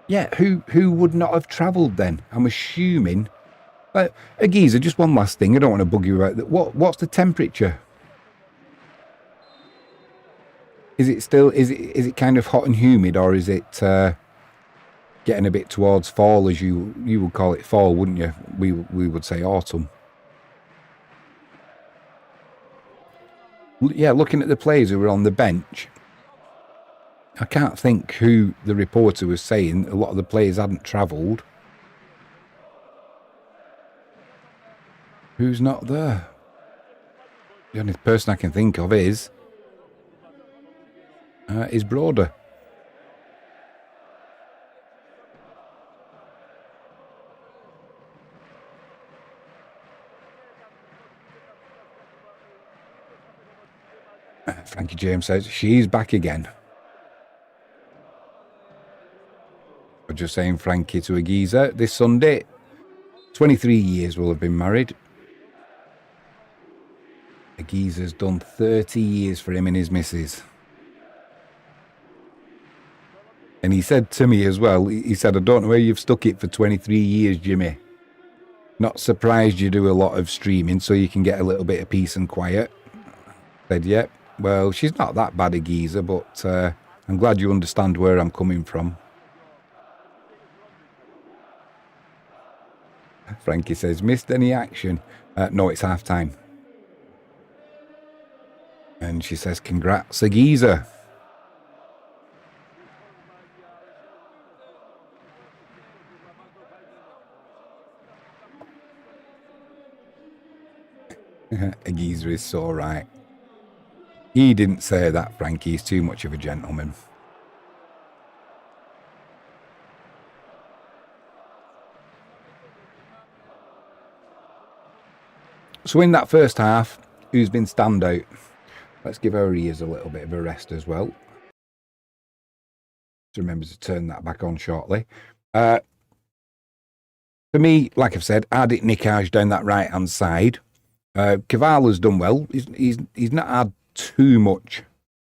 Yeah, who would not have travelled then? I'm assuming... Agiza, just one last thing. I don't want to bug you about that. What's the temperature? Is it still is it kind of hot and humid, or is it getting a bit towards fall, as you would call it fall, wouldn't you? We would say autumn. Yeah, looking at the players who were on the bench, I can't think who the reporter was saying. A lot of the players hadn't travelled. Who's not there? The only person I can think of is Broder. Frankie James says she's back again. We're just saying Frankie to Agiza. This Sunday, 23 years will have been married. Agiza's done 30 years for him and his missus. And he said to me as well, he said, I don't know where you've stuck it for 23 years, Jimmy. Not surprised you do a lot of streaming so you can get a little bit of peace and quiet. Said, yep. Well, she's not that bad a geezer, but I'm glad you understand where I'm coming from. Frankie says, missed any action? No, it's half time. And she says, congrats, a geezer. A geezer is so right. He didn't say that, Frankie. He's too much of a gentleman. So in that first half, who's been standout? Let's give our ears a little bit of a rest as well. Just remember to turn that back on shortly. For me, like I've said, Ardit Nikaj down that right-hand side. Cavala's done well. He's not had too much.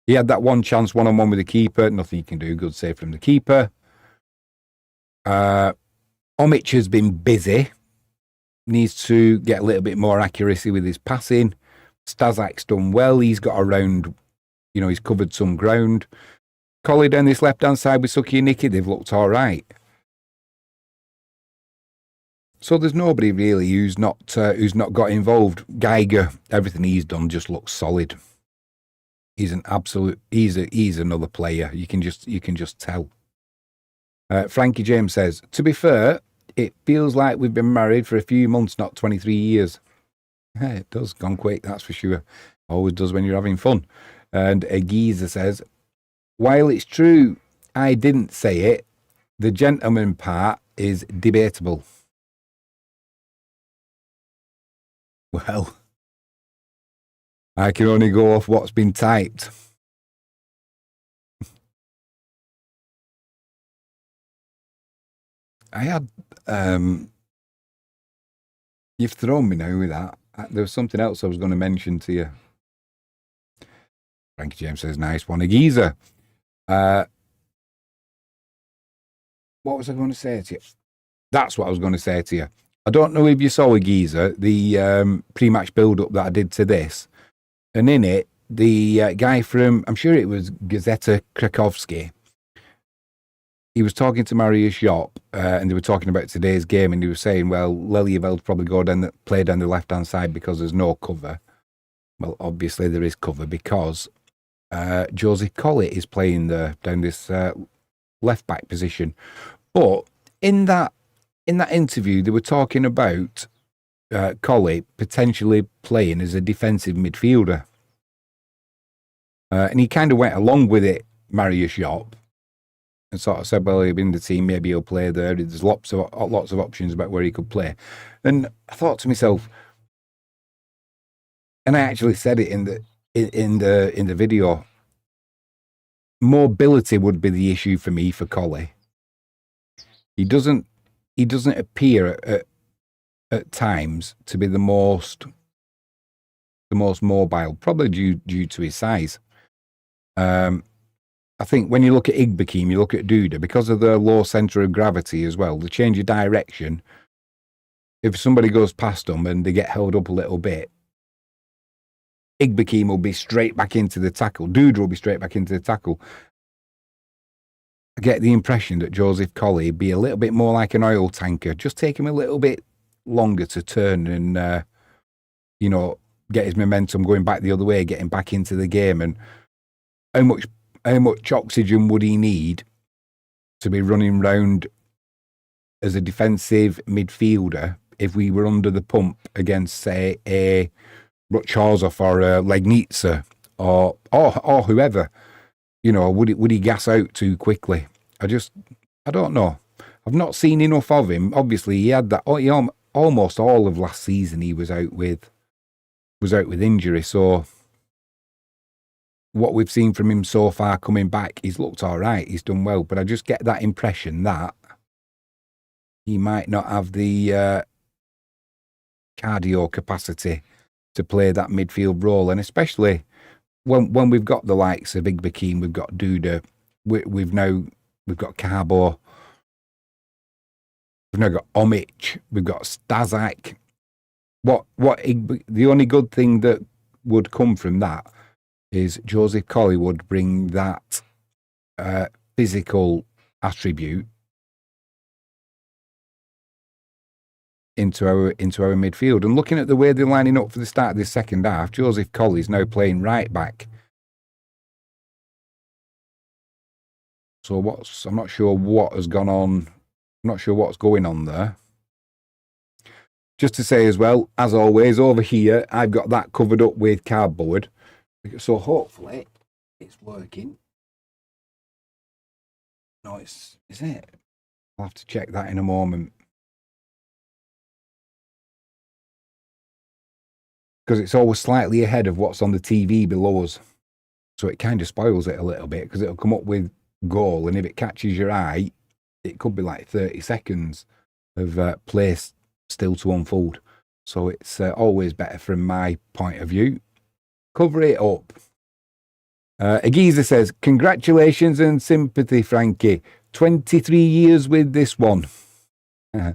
He had that one chance one-on-one with the keeper. Nothing you can do. Good save from the keeper. Omic has been busy. Needs to get a little bit more accuracy with his passing. Stazak's done well. He's got around, he's covered some ground. Collie down this left-hand side with Suki and Nicky, they've looked all right. So there's nobody really who's not got involved. Geiger, everything he's done just looks solid. He's an absolute. He's another player. You can just tell. Frankie James says, to be fair, it feels like we've been married for a few months, not 23 years. Yeah, it does. Gone quick, that's for sure. Always does when you're having fun. And a geezer says, while it's true I didn't say it, the gentleman part is debatable. Well, I can only go off what's been typed. I had, you've thrown me now with that. There was something else I was going to mention to you. Frankie James says, nice one, a geezer. What was I going to say to you? That's what I was going to say to you. I don't know if you saw a geezer, the pre-match build-up that I did to this. And in it, the guy from, I'm sure it was Gazeta Krakowski, he was talking to Mariusz Jop, and they were talking about today's game, and he was saying, well, Lelyveld's probably play down the left-hand side because there's no cover. Well, obviously there is cover because Joseph Collett is playing down this left-back position. But in that interview, they were talking about Collett potentially playing as a defensive midfielder. And he kind of went along with it, Mariusz Jop, and sort of said, well, he'll be in the team, maybe he'll play there. There's lots of options about where he could play. And I thought to myself, and I actually said it in the video, mobility would be the issue for me for Collett. He doesn't appear at times to be the most mobile, probably due to his size. I think when you look at Igbekim, you look at Duda, because of the low centre of gravity as well, the change of direction, if somebody goes past them and they get held up a little bit, Igbekim will be straight back into the tackle. Duda will be straight back into the tackle. I get the impression that Joseph Colley would be a little bit more like an oil tanker, just take him a little bit longer to turn and, get his momentum going back the other way, getting back into the game. And how much oxygen would he need to be running round as a defensive midfielder if we were under the pump against, say, a Rutschhauser or a Legnitzer or whoever? Would he gas out too quickly? I don't know. I've not seen enough of him. Obviously, he had that. Almost all of last season, he was out with injury. So what we've seen from him so far coming back, he's looked all right. He's done well, but I just get that impression that he might not have the cardio capacity to play that midfield role, and especially when we've got the likes of Igbekim, we've got Duda, we've got Carbo. We've now got Omic. We've got Stazak. The only good thing that would come from that is Joseph Colley would bring that physical attribute into our midfield. And looking at the way they're lining up for the start of this second half, Joseph Colley is now playing right back. So I'm not sure what has gone on. I'm not sure what's going on there. Just to say as well, as always, over here, I've got that covered up with cardboard. So hopefully it's working. No, is it? I'll have to check that in a moment. Because it's always slightly ahead of what's on the TV below us. So it kind of spoils it a little bit because it'll come up with goal. And if it catches your eye, it could be like 30 seconds of play still to unfold. So it's always better from my point of view. Cover it up. Agiza says, congratulations and sympathy, Frankie. 23 years with this one. Yeah.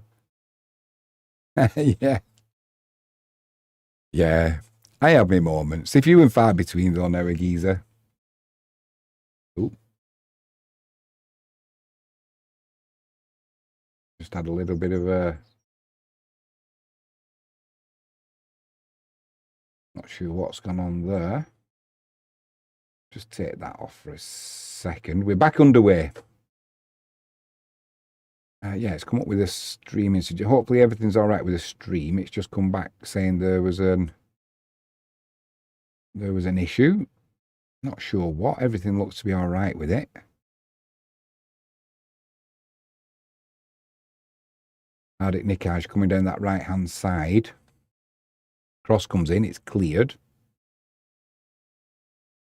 Yeah. I have my moments. If you and far between though now, Agiza. Ooh. Just had a little bit of a... Not sure what's gone on there. Just take that off for a second. We're back underway. Yeah, it's come up with a streaming. Hopefully everything's all right with the stream. It's just come back saying there was an issue. Not sure what. Everything looks to be all right with it. Hardik Nikaj coming down that right-hand side. Cross comes in. It's cleared.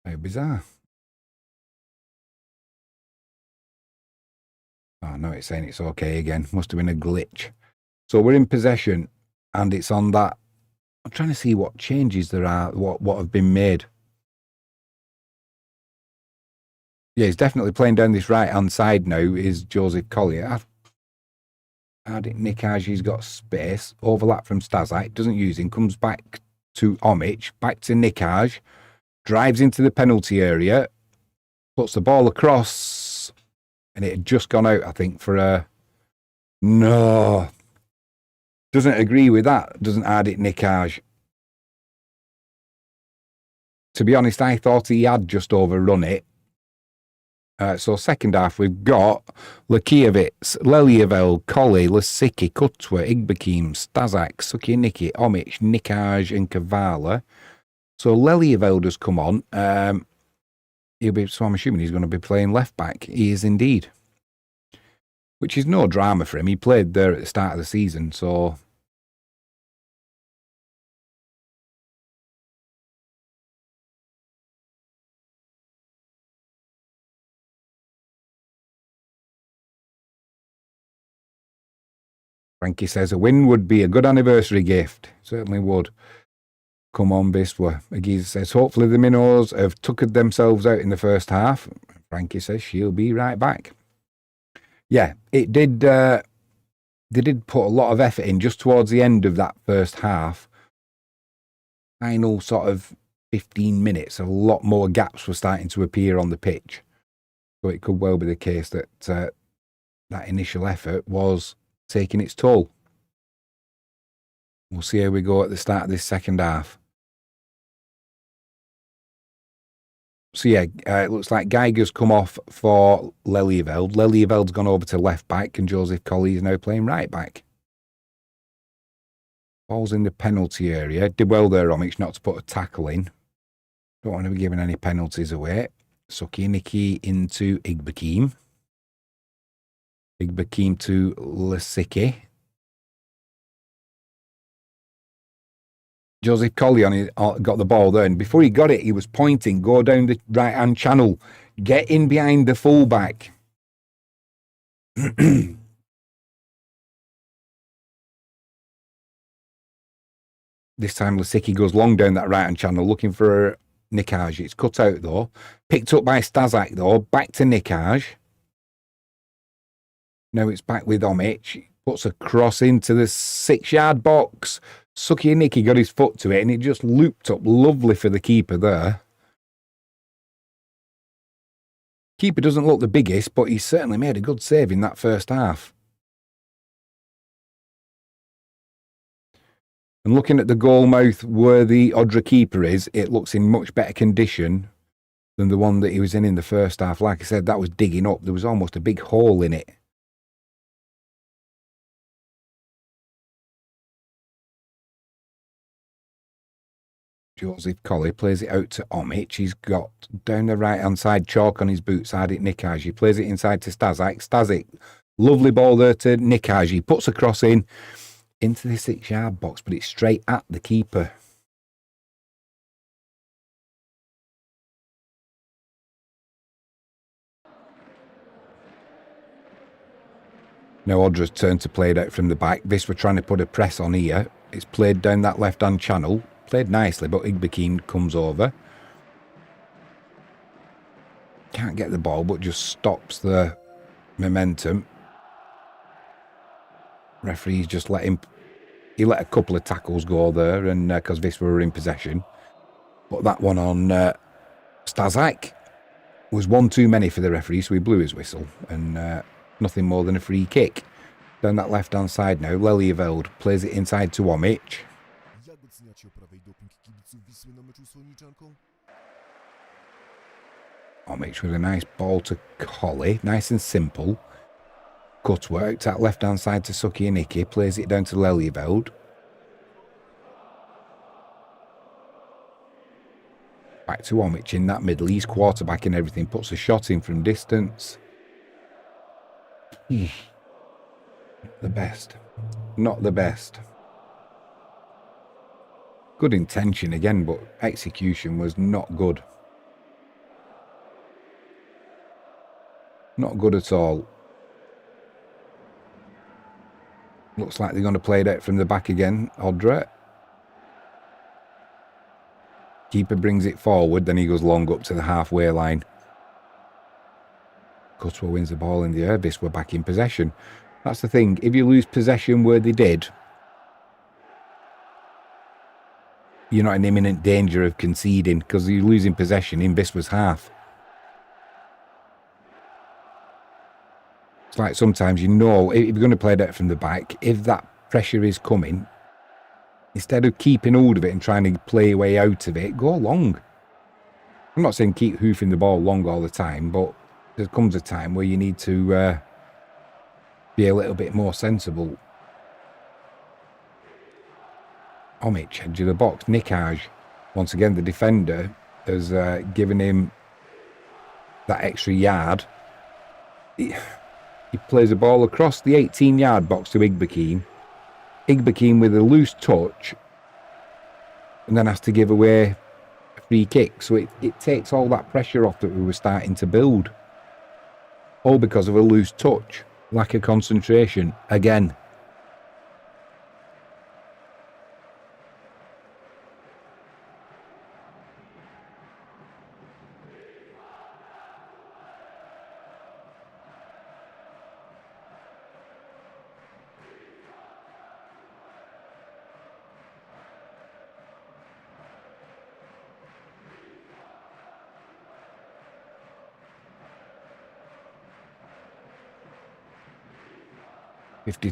How bizarre. Oh, no, it's saying it's okay again. Must have been a glitch. So we're in possession, and it's on that. I'm trying to see what changes there are, what have been made. Yeah, he's definitely playing down this right-hand side now, is Joseph Collier. Hardik Nikaj, he's got space. Overlap from Stazak, doesn't use him. Comes back to Omic, back to Nikaj. Drives into the penalty area. Puts the ball across. And it had just gone out, I think, for a... No. Doesn't agree with that, doesn't Hardik Nikaj. To be honest, I thought he had just overrun it. So second half, we've got Lakievitz, Lelievel, Colley, Lasicki, Kutwa, Igbakim, Stazak, Sukiniki, Omic, Nikaj, and Kavala. So Lelievel does come on. So I'm assuming he's going to be playing left back. He is indeed. Which is no drama for him. He played there at the start of the season, so... Frankie says a win would be a good anniversary gift. Certainly would. Come on, Biswa. Agiza says, hopefully the Minnows have tuckered themselves out in the first half. Frankie says she'll be right back. Yeah, it did. They did put a lot of effort in just towards the end of that first half. Final sort of 15 minutes, a lot more gaps were starting to appear on the pitch. So it could well be the case that that initial effort was taking its toll. We'll see how we go at the start of this second half. So yeah, it looks like Geiger's come off for Lelieveld. Lelieveld's gone over to left back, and Joseph Colley is now playing right back. Ball's in the penalty area. Did well there, Omic, not to put a tackle in. Don't want to be giving any penalties away. Sukiniki into Igbakim. Igbakim to Lasicki. Joseph Colley got the ball there, and before he got it, he was pointing, go down the right-hand channel, get in behind the fullback. This time Lasicki goes long down that right-hand channel, looking for Nikaj. It's cut out, though. Picked up by Stazak, though. Back to Nikaj. Now it's back with Omic. puts a cross into the 6-yard box. Sucky Nicky got his foot to it and it just looped up lovely for the keeper there. Keeper doesn't look the biggest, but he certainly made a good save in that first half. And looking at the goal mouth where the Odra keeper is, it looks in much better condition than the one that he was in the first half. Like I said, that was digging up. There was almost a big hole in it. Joseph Colley plays it out to Omic. He's got down the right-hand side chalk on his boot side at Nikaj. He plays it inside to Stazik. Stazik, lovely ball there to Nikaj. He puts a cross in into the 6-yard box, but it's straight at the keeper. Now Odra's turn to play it out from the back. This we're trying to put a press on here. It's played down that left-hand channel. Played nicely, but Igbekin comes over. Can't get the ball, but just stops the momentum. Referees just let him... He let a couple of tackles go there, and because this were in possession. But that one on Stazak was one too many for the referee, so he blew his whistle. And nothing more than a free kick. Down that left-hand side now, Lelieveld plays it inside to Omic. Omic with a nice ball to Colley, nice and simple. Cut work, that left-hand side to Sucky Nicky, plays it down to Lelieveld. Back to Omic in that middle, he's quarterback and everything, puts a shot in from distance. The best. Not the best. Good intention again, but execution was not good. Not good at all. Looks like they're going to play it out from the back again, Odra. Keeper brings it forward, then he goes long up to the halfway line. Cutwell wins the ball in the air. This we're back in possession. That's the thing. If you lose possession where they did, you're not in imminent danger of conceding because you're losing possession in Biswa's half. It's like sometimes you know if you're going to play that from the back, if that pressure is coming, instead of keeping hold of it and trying to play your way out of it, go long. I'm not saying keep hoofing the ball long all the time, but there comes a time where you need to be a little bit more sensible. Omic, edge of the box. Nikaj, once again, the defender has given him that extra yard. He plays the ball across the 18-yard box to Igbekin. Igbekin with a loose touch and then has to give away a free kick. So it takes all that pressure off that we were starting to build. All because of a loose touch. Lack of concentration again.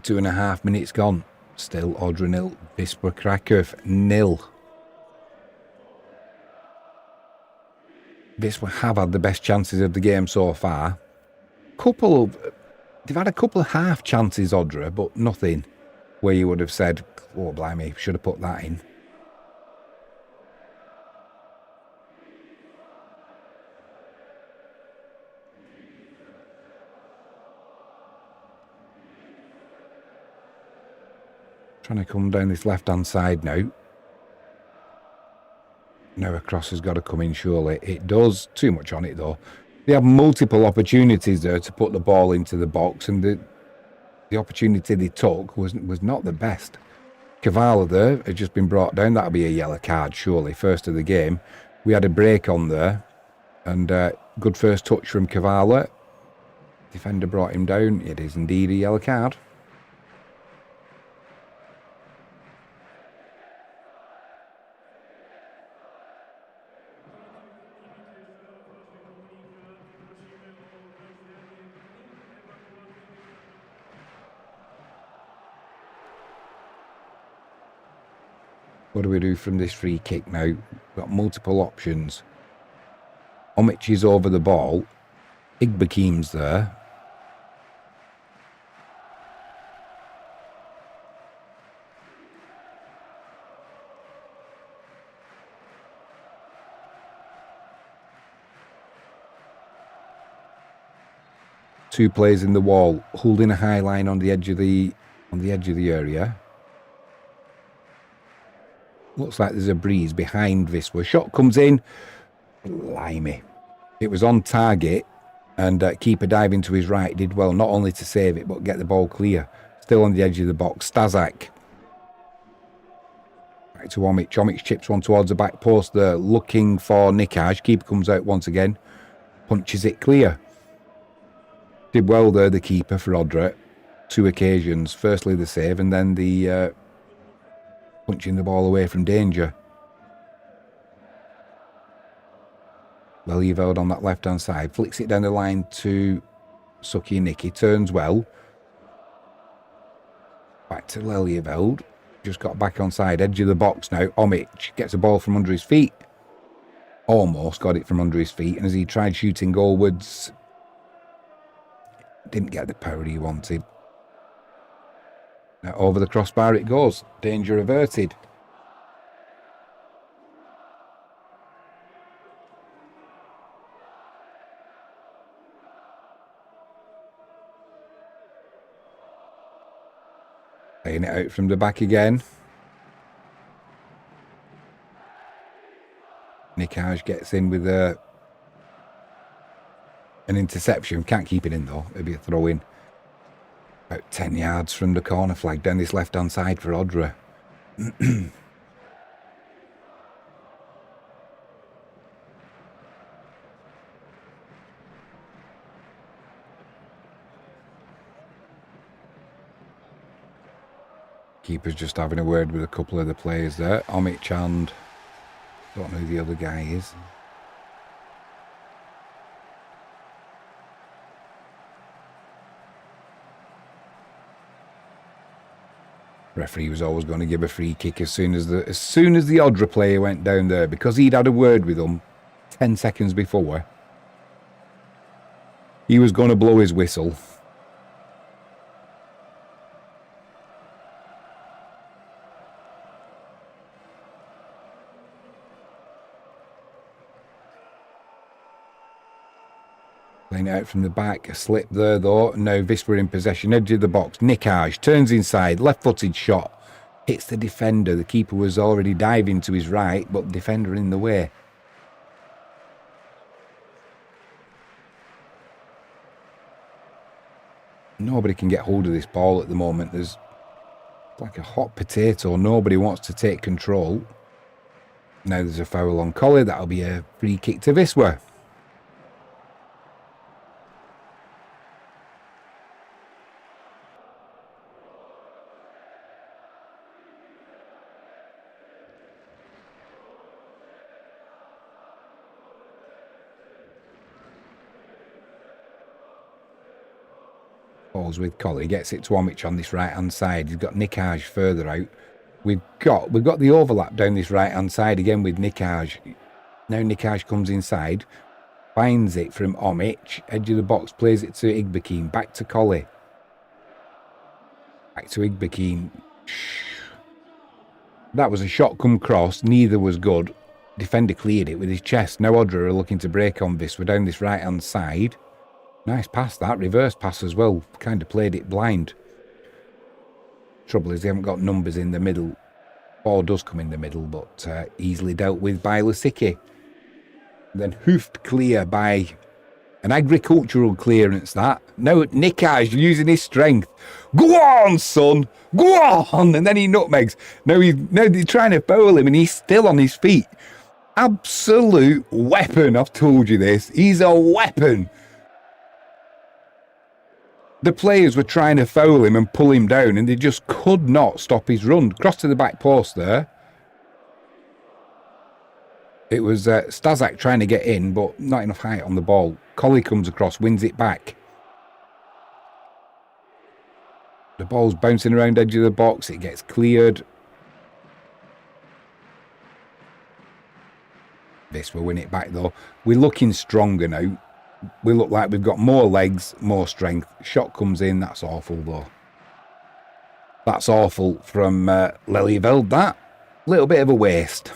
Two and a half minutes gone. Still Odra 0, Wisla Krakow 0. Wisla have had the best chances of the game so far. They've had a couple of half chances, Odra, but nothing where you would have said, oh, blimey, should have put that in. Trying to come down this left-hand side now. Now a cross has got to come in, surely. It does. Too much on it, though. They have multiple opportunities there to put the ball into the box, and the opportunity they took was not the best. Kavala there had just been brought down. That'll be a yellow card, surely. First of the game. We had a break on there, and good first touch from Kavala. Defender brought him down. It is indeed a yellow card. What do we do from this free kick now? We've got multiple options. Omic is over the ball. Igbakim's there. Two players in the wall, holding a high line on the edge of the area. Looks like there's a breeze behind Wisla. Shot comes in. Blimey. It was on target, and keeper diving to his right did well, not only to save it, but get the ball clear. Still on the edge of the box. Stazak. Back to Omic. Omic chips one towards the back post there, looking for Nikaj. Keeper comes out once again. Punches it clear. Did well there, the keeper for Odra. 2 occasions. Firstly, the save, and then the punching the ball away from danger. Lelyveld on that left-hand side. Flicks it down the line to Suki Nicky. Turns well. Back to Lelyveld. Just got back on side. Edge of the box now. Omic gets a ball from under his feet. Almost got it from under his feet. And as he tried shooting goalwards, didn't get the power he wanted. Now over the crossbar it goes. Danger averted. Playing it out from the back again. Nikaj gets in with an interception. Can't keep it in though. It'll be a throw in. About 10 yards from the corner flag down this left-hand side for Odra. Keeper's just having a word with a couple of the players there. Omic and don't know who the other guy is. Referee was always going to give a free kick as soon as the Odra player went down there, because he'd had a word with them 10 seconds before. He was going to blow his whistle. Playing it out from the back, a slip there though. Now Wisla in possession, edge of the box. Nikaj turns inside, left-footed shot. Hits the defender. The keeper was already diving to his right, but the defender in the way. Nobody can get hold of this ball at the moment. There's like a hot potato. Nobody wants to take control. Now there's a foul on Collie. That'll be a free kick to Wisla. Balls with Collie, gets it to Omic on this right hand side. He's got Nikaj further out. We've got the overlap down this right hand side again with Nikaj. Now Nikaj comes inside, finds it from Omic, edge of the box, plays it to Igbakim, back to Collie. Back to Igbakim. That was a shot come cross, neither was good. Defender cleared it with his chest. Now Odra are looking to break on this. We're down this right hand side. Nice pass that, reverse pass as well. Kind of played it blind. Trouble is they haven't got numbers in the middle. Ball does come in the middle, but easily dealt with by Lasicki. Then hoofed clear by an agricultural clearance that. Now Nikaj using his strength. Go on, son! Go on! And then he nutmegs. Now they're trying to foul him and he's still on his feet. Absolute weapon, I've told you this. He's a weapon. The players were trying to foul him and pull him down, and they just could not stop his run. Cross to the back post there. It was Stazak trying to get in, but not enough height on the ball. Collie comes across, wins it back. The ball's bouncing around edge of the box. It gets cleared. this. We'll win it back though. We're looking stronger now. We look like we've got more legs, more strength. Shot comes in. That's awful though. That's awful from Lelyveld. That little bit of a waste.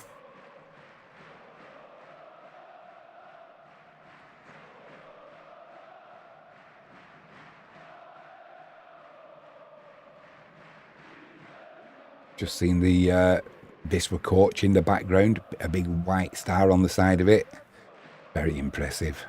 Just seen the Wisla coach in the background. A big white star on the side of it. Very impressive.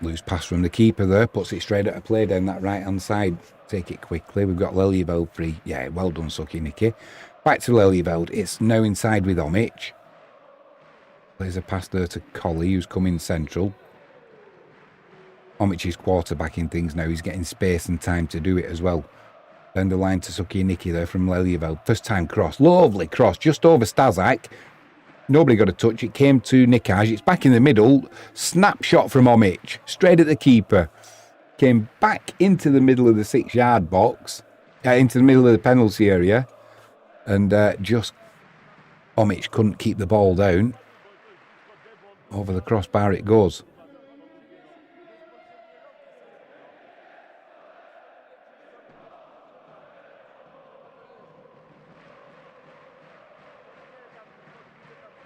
Loose pass from the keeper there. Puts it straight at a play down that right-hand side. Take it quickly. We've got Lelyveld free. Yeah, well done, Sucky Nicky. Back to Lelyveld. It's now inside with Omic. Plays a pass there to Collie, who's coming central. Omic is quarterbacking things now. He's getting space and time to do it as well. Down the line to Sucky Nicky there from Lelyveld. First time cross. Lovely cross. Just over Stazak. Nobody got a touch. It came to Nikaj. It's back in the middle. Snapshot from Omic. Straight at the keeper. Came back into the middle of the 6-yard box. Into the middle of the penalty area. And just Omic couldn't keep the ball down. Over the crossbar it goes.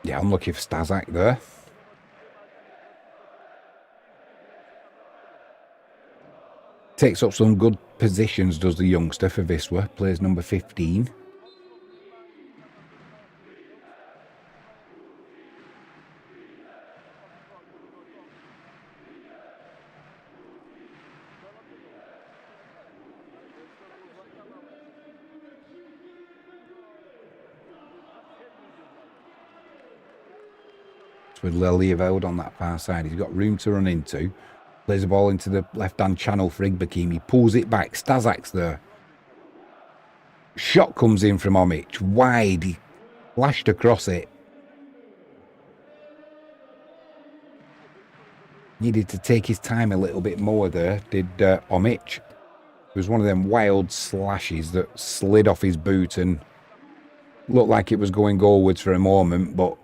Yeah, unlucky for Stazak there. Takes up some good positions, does the youngster for Wisla. Plays number 15. With Lelyveld on that far side. He's got room to run into. Plays the ball into the left-hand channel for Igbakim. He pulls it back. Stazak's there. Shot comes in from Omic. Wide. He flashed across it. Needed to take his time a little bit more there, did Omic. It was one of them wild slashes that slid off his boot and looked like it was going goalwards for a moment, but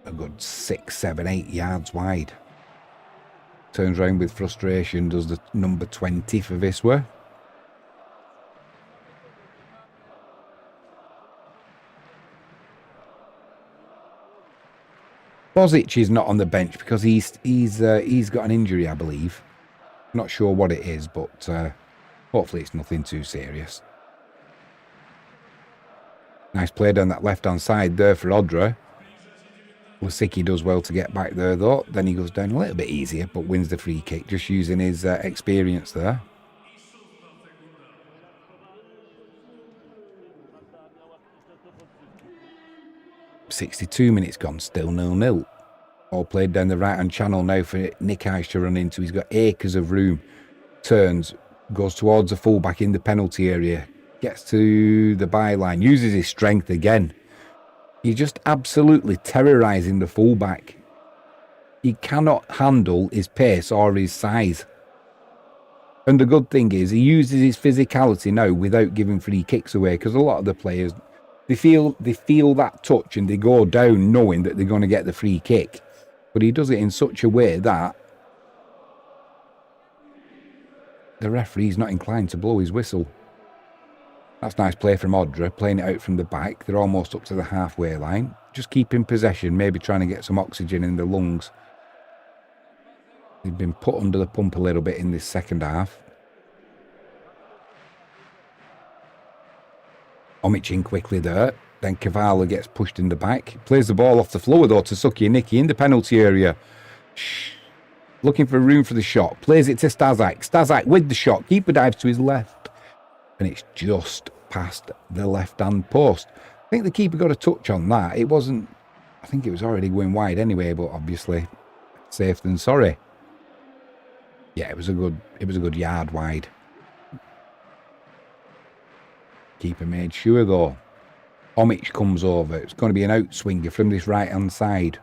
a good 6, 7, 8 yards wide. Turns around with frustration, does the number 20 for Wisla. Bozic is not on the bench because he's got an injury, I believe. Not sure what it is, but hopefully it's nothing too serious. Nice play down that left-hand side there for Odra. Lasicki does well to get back there though. Then he goes down a little bit easier, but wins the free kick, just using his experience there. .62 minutes gone, still 0-0. All played down the right-hand channel now for Nikaj to run into. He's got acres of room. Turns, goes towards the fullback in the penalty area. Gets to the byline, uses his strength again. He's just absolutely terrorising the fullback. He cannot handle his pace or his size. And the good thing is he uses his physicality now without giving free kicks away, because a lot of the players, they feel that touch and they go down knowing that they're going to get the free kick. But he does it in such a way that the referee's not inclined to blow his whistle. That's nice play from Odra, playing it out from the back. They're almost up to the halfway line. Just keeping possession, maybe trying to get some oxygen in the lungs. They've been put under the pump a little bit in this second half. Omic in quickly there. Then Kavala gets pushed in the back. Plays the ball off the floor though to Sucky Nicky in the penalty area. Looking for room for the shot. Plays it to Stazak. Stazak with the shot. Keeper dives to his left. And it's just past the left-hand post. I think the keeper got a touch on that. It wasn't... I think it was already going wide anyway, but obviously safe than sorry. Yeah, it was a good yard wide. Keeper made sure though. Omic comes over. It's going to be an outswinger from this right-hand side.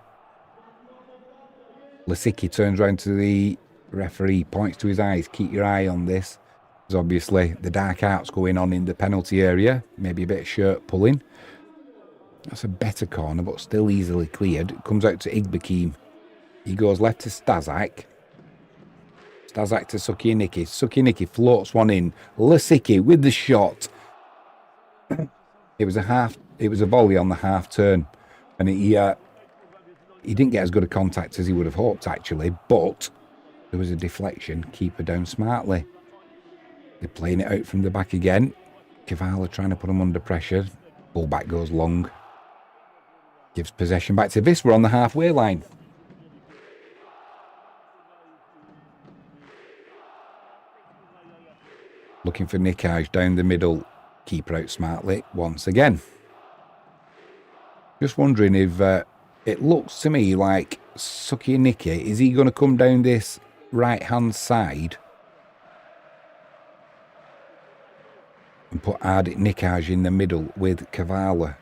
Lasicki turns round to the referee, points to his eyes. Keep your eye on this. There's obviously the dark arts going on in the penalty area. Maybe a bit of shirt pulling. That's a better corner, but still easily cleared. It comes out to Igbekeem. He goes left to Stazak. Stazak to Sukianiki. Sukianiki floats one in. Lasicki with the shot. It was a volley on the half turn. And he didn't get as good a contact as he would have hoped, actually. But there was a deflection. Keeper down smartly. They're playing it out from the back again. Kavala trying to put him under pressure. Ball back goes long. Gives possession back to Wisla on the halfway line. Looking for Nikaj down the middle. Keeper out smartly once again. Just wondering if it looks to me like Sukianiki, is he going to come down this right-hand side and put Ardit Nikaj in the middle with Kavala?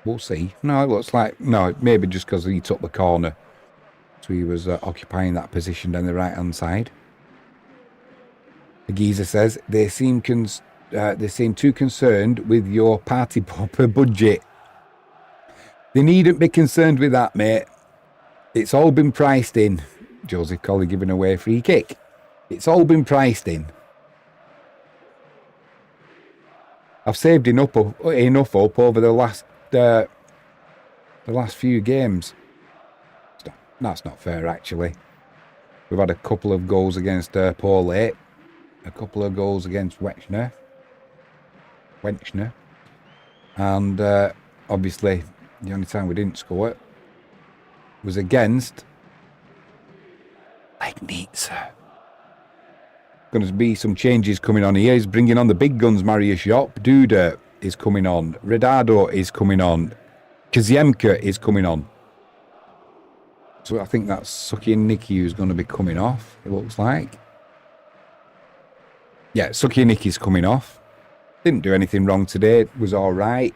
We'll see. No, it looks like... No, maybe just because he took the corner. So he was occupying that position down the right-hand side. The geezer says, they seem too concerned with your party popper budget. They needn't be concerned with that, mate. It's all been priced in. Joseph Colley giving away a free kick. It's all been priced in. I've saved enough up over the last few games. That's not fair, actually. We've had a couple of goals against Paulette. A couple of goals against Wenchner. And obviously, the only time we didn't score was against Legnica. Going to be some changes coming on here. He's bringing on the big guns, Marius Shop. Duda is coming on. Redado is coming on. Kaziemka is coming on. So I think that's Sukianiki who's going to be coming off, it looks like. Yeah, Sukianiki's coming off. Didn't do anything wrong today. It was all right.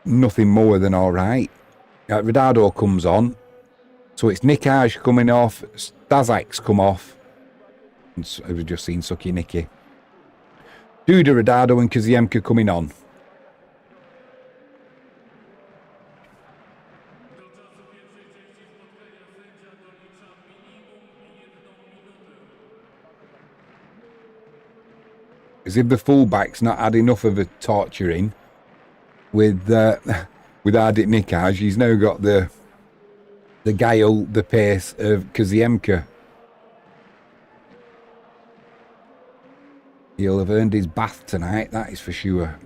Nothing more than all right. Redado comes on. So it's Nikaj coming off. Stazak's come off. And so we've just seen Sukianiki. Duda, Redado and Kaziemka coming on. As if the fullback's not had enough of a torturing with Ardit Nikaj. He's now got the guile, the pace of Kaziemka. He'll have earned his bath tonight, that is for sure.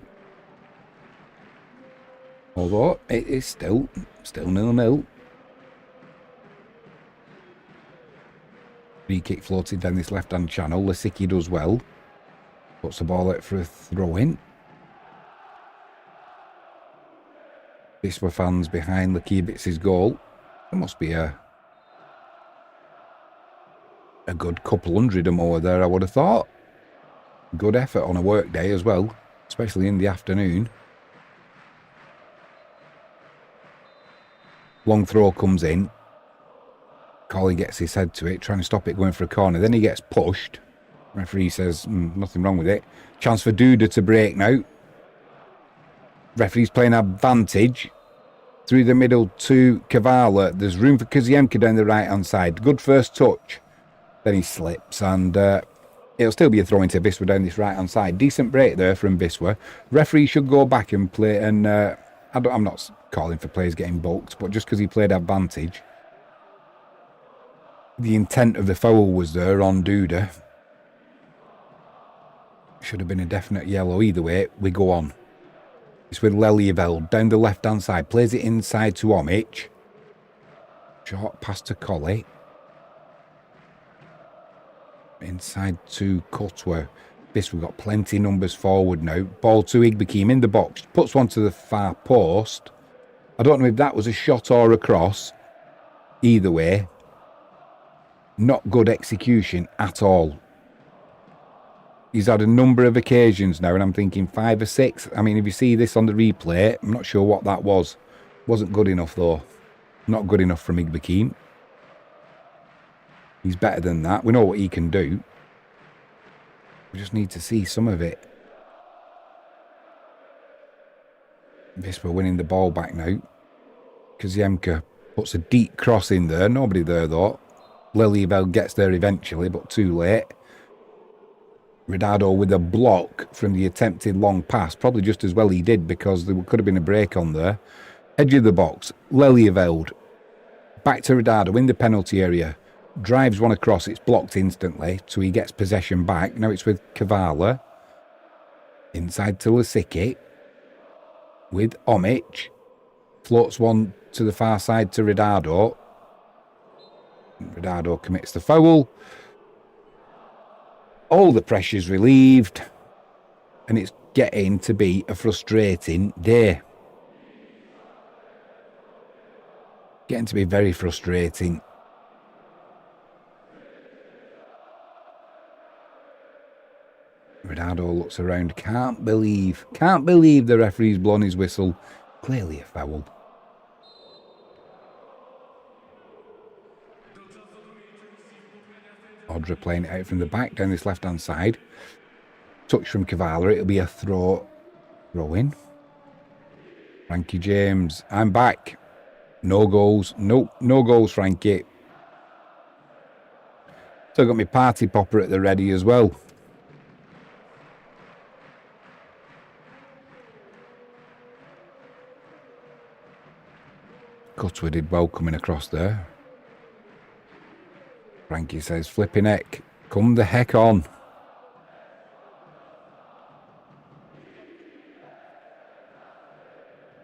Although it is still 0-0. Free kick floated down this left-hand channel. Lasicki does well. Puts the ball out for a throw-in. Wisla fans behind Lakibitz's goal. There must be a good couple hundred or more there, I would have thought. Good effort on a work day as well, especially in the afternoon. Long throw comes in. Colley gets his head to it, trying to stop it going for a corner. Then he gets pushed. Referee says nothing wrong with it. Chance for Duda to break now. Referee's playing advantage. Through the middle to Kavala. There's room for Kaziemka down the right-hand side. Good first touch. Then he slips and it'll still be a throw into Wisla down this right-hand side. Decent break there from Wisla. Referee should go back and play. And I'm not calling for players getting bulked, but just because he played advantage. The intent of the foul was there on Duda. Should have been a definite yellow. Either way, we go on. It's with Lelyeveld down the left-hand side. Plays it inside to Omic. Short pass to Colley. Inside to Cutwer. We've got plenty of numbers forward now. Ball to Igbekeem in the box. Puts one to the far post. I don't know if that was a shot or a cross. Either way, not good execution at all. He's had a number of occasions now, and I'm thinking 5 or 6. I mean, if you see this on the replay, I'm not sure what that was. Wasn't good enough, though. Not good enough from Igbekeem. He's better than that. We know what he can do. We just need to see some of it. Wisła winning the ball back now. Kaziemka puts a deep cross in there. Nobody there though. LiveFootball gets there eventually, but too late. Ronaldo with a block from the attempted long pass. Probably just as well he did, because there could have been a break on there. Edge of the box. LiveFootball. Back to Ronaldo in the penalty area. Drives one across. It's blocked instantly, so he gets possession back. Now it's with Kavala. Inside to Lasicki. With Omic. Floats one to the far side to Ronaldo. Ronaldo commits the foul. All the pressure's relieved. And it's getting to be a frustrating day. Getting to be very frustrating. Ronaldo looks around. Can't believe the referee's blown his whistle. Clearly a foul. Odra playing it out from the back down this left-hand side. Touch from Kavala. It'll be a throw in. Frankie James. I'm back. No goals. Nope. No goals, Frankie. Still got my party popper at the ready as well. Cutwa did well coming across there. Frankie says, flipping heck, come the heck on.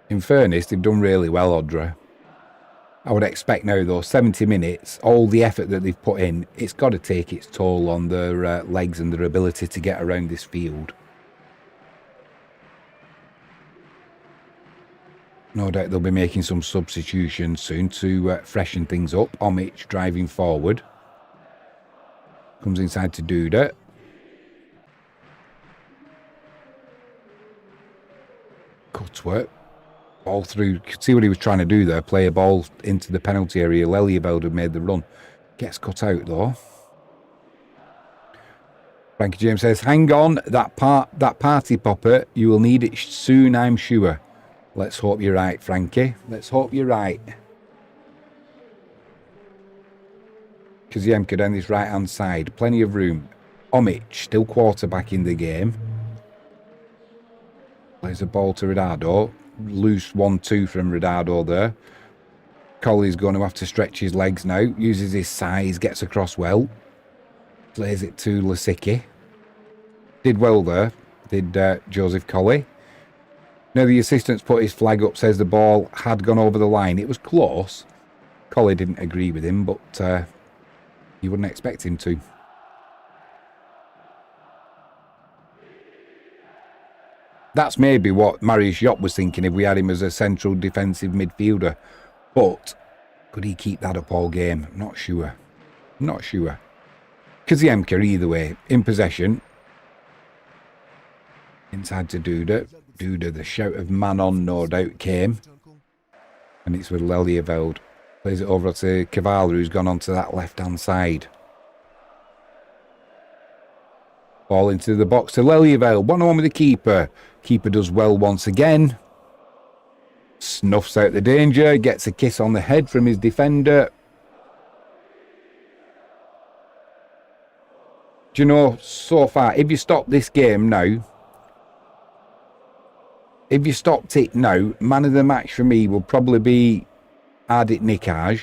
In fairness, they've done really well, Odra. I would expect now, though, 70 minutes, all the effort that they've put in, it's got to take its toll on their legs and their ability to get around this field. No doubt they'll be making some substitutions soon to freshen things up. Omic driving forward. Comes inside to Duda. Cutwa. Ball through. See what he was trying to do there. Play a ball into the penalty area. LiveFootball had made the run. Gets cut out though. Frankie James says, hang on. That party popper, you will need it soon, I'm sure. Let's hope you're right, Frankie. Let's hope you're right. Kaziemka down this right-hand side. Plenty of room. Omic, still quarterback in the game. Plays a ball to Ronaldo. Loose 1-2 from Ronaldo there. Colley's going to have to stretch his legs now. Uses his size, gets across well. Plays it to Lasicki. Did well there. Did Joseph Colley. Now the assistant's put his flag up, says the ball had gone over the line. It was close. Colley didn't agree with him, but you wouldn't expect him to. That's maybe what Marius Jopp was thinking if we had him as a central defensive midfielder. But could he keep that up all game? I'm not sure. I'm not sure. Kaziemka either way. In possession. Inside to Duda. Duda, the shout of man on no doubt came. And it's with LiveFootball. Plays it over to Kavala, who's gone onto that left-hand side. Ball into the box to LiveFootball. 1-1 with the keeper. Keeper does well once again. Snuffs out the danger. Gets a kiss on the head from his defender. Do you know, so far, if you stop this game now, if you stopped it now, man of the match for me will probably be Ardit Nikaj.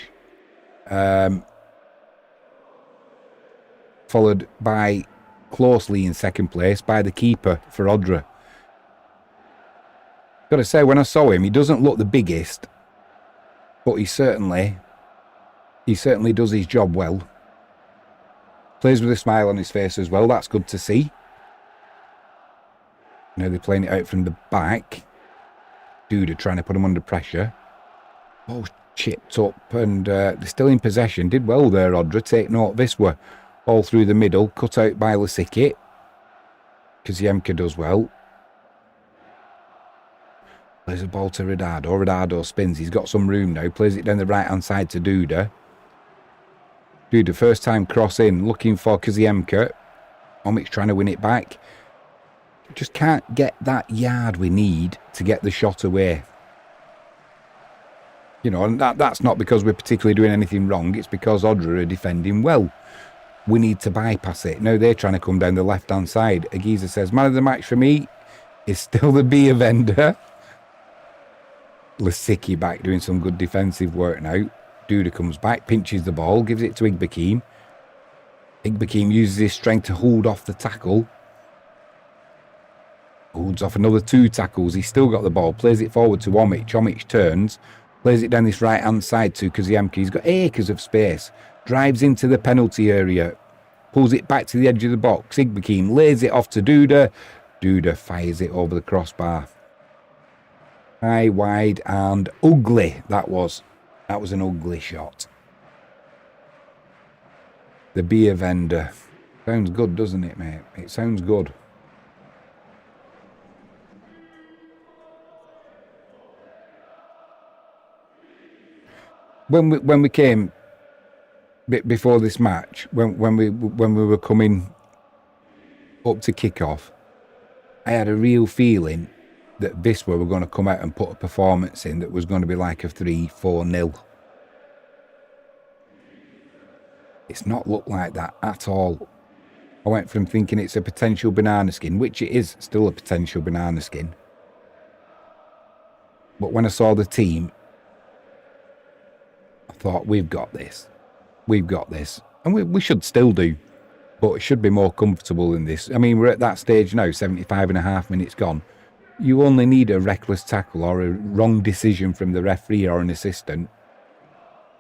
Followed by, closely in second place, by the keeper for Odra. Got to say, when I saw him, he doesn't look the biggest, but he certainly does his job well. Plays with a smile on his face as well. That's good to see. Now they're playing it out from the back. Duda trying to put him under pressure. Oh, chipped up and they're still in possession. Did well there, Odra. Take note, Wisła. All through the middle. Cut out by Lasicki. Kaziemka does well. Plays a ball to Ronaldo. Ronaldo spins. He's got some room now. Plays it down the right-hand side to Duda. Duda, first time cross in. Looking for Kaziemka. Omic's trying to win it back. Just can't get that yard we need to get the shot away. You know, and that's not because we're particularly doing anything wrong. It's because Odra are defending well. We need to bypass it. Now they're trying to come down the left-hand side. Agiza says, man of the match for me is still the beer vendor. Lasicki back doing some good defensive work now. Duda comes back, pinches the ball, gives it to Igbekeem. Igbekeem uses his strength to hold off the tackle. Holds off another 2 tackles. He's still got the ball. Plays it forward to Omic. Omic turns. Plays it down this right-hand side to Kaziemka. He's got acres of space. Drives into the penalty area. Pulls it back to the edge of the box. Igbekeem lays it off to Duda. Duda fires it over the crossbar. High, wide, and ugly. That was an ugly shot. The beer vendor. Sounds good, doesn't it, mate? It sounds good. When we came before this match, when we were coming up to kick off, I had a real feeling that Wisla were going to come out and put a performance in that was going to be like a 3-4-0. It's not looked like that at all. I went from thinking it's a potential banana skin, which it is still a potential banana skin. But when I saw the team, I thought, we've got this. We've got this. And we should still do. But it should be more comfortable in this. I mean, we're at that stage now, 75.5 minutes gone. You only need a reckless tackle or a wrong decision from the referee or an assistant.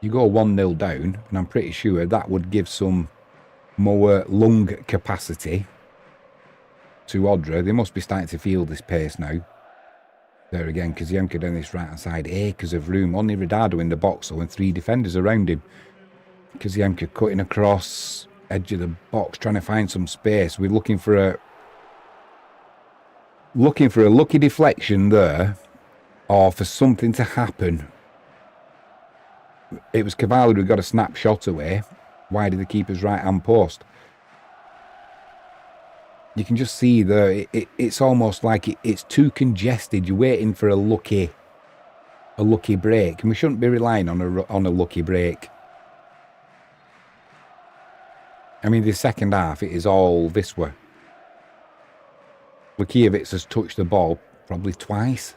You go 1-0 down, and I'm pretty sure that would give some more lung capacity to Odra. They must be starting to feel this pace now. There again, Kaziemka down this right-hand side. Acres of room. Only Ridado in the box, and 3 defenders around him. Kaziemka cutting across edge of the box, trying to find some space. We're looking for a lucky deflection there, or for something to happen. It was Cavalli who got a snapshot away, wide of the keeper's right-hand post. You can just see there, it's almost like it's too congested. You're waiting for a lucky break, and we shouldn't be relying on a lucky break. I mean, the second half, it is all Wisla. Lukiewicz has touched the ball probably twice.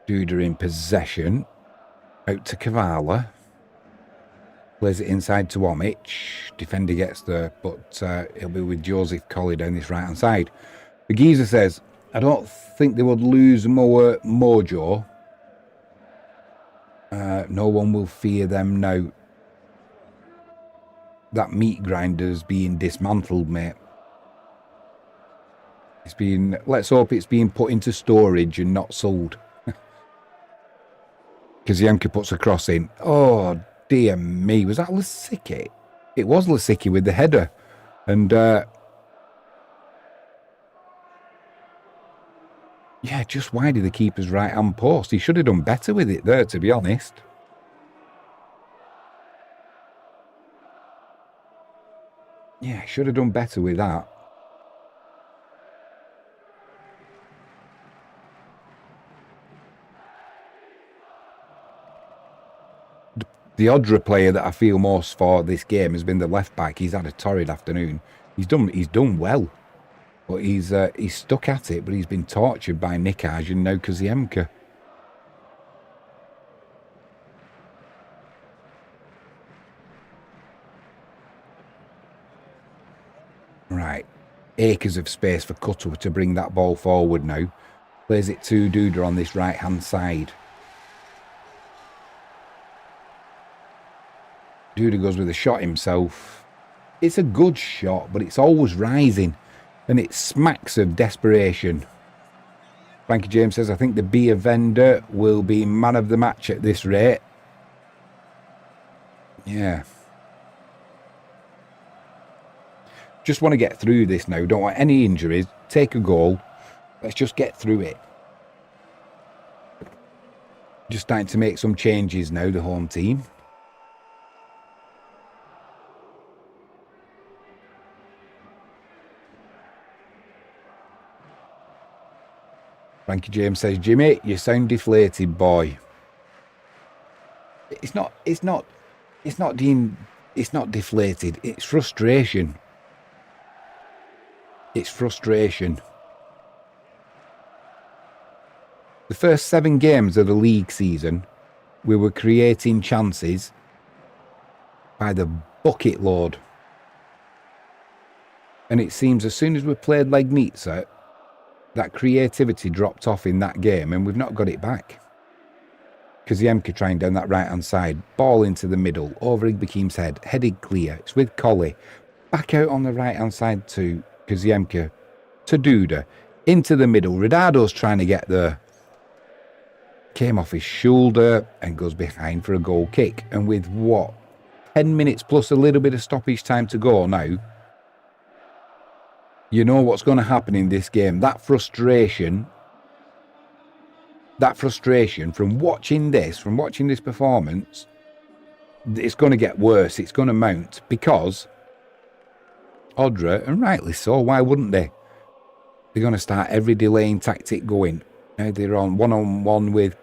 Duda in possession. Out to Kavala. Plays it inside to Omic. Defender gets there, but he'll be with Joseph Colley down this right-hand side. The geezer says, I don't think they would lose more mojo. No one will fear them now. That meat grinder's being dismantled, mate. Let's hope it's being put into storage and not sold. Kaziemka puts a cross in. Oh, dear me. Was that Lasicki? It was Lasicki with the header. And, yeah, just wide of the keeper's right-hand post. He should have done better with it there, to be honest. Yeah, should have done better with that. The Odra player that I feel most for this game has been the left back. He's had a torrid afternoon. He's done well, but he's stuck at it. But he's been tortured by Nikaj and now Kaziemka. Right, acres of space for Kutu to bring that ball forward now. Plays it to Duda on this right hand side. Duda goes with a shot himself. It's a good shot, but it's always rising. And it smacks of desperation. Frankie James says, I think the beer vendor will be man of the match at this rate. Yeah. Just want to get through this now. Don't want any injuries. Take a goal. Let's just get through it. Just starting to make some changes now, the home team. Frankie James says, Jimmy, you sound deflated, boy. It's not deflated. It's frustration. It's frustration. The first 7 games of the league season, we were creating chances by the bucket load. And it seems as soon as we played Legnica, that creativity dropped off in that game and we've not got it back. Kaziemka trying down that right-hand side. Ball into the middle. Over Igbekim's head. Headed clear. It's with Colley. Back out on the right-hand side to Kaziemka. To Duda. Into the middle. Ridardo's trying to get there. Came off his shoulder and goes behind for a goal kick. And with what? 10 minutes plus a little bit of stoppage time to go now. You know what's going to happen in this game. That frustration from watching this performance, it's going to get worse. It's going to mount because Odra, and rightly so, why wouldn't they? They're going to start every delaying tactic going. Now they're on one-on-one with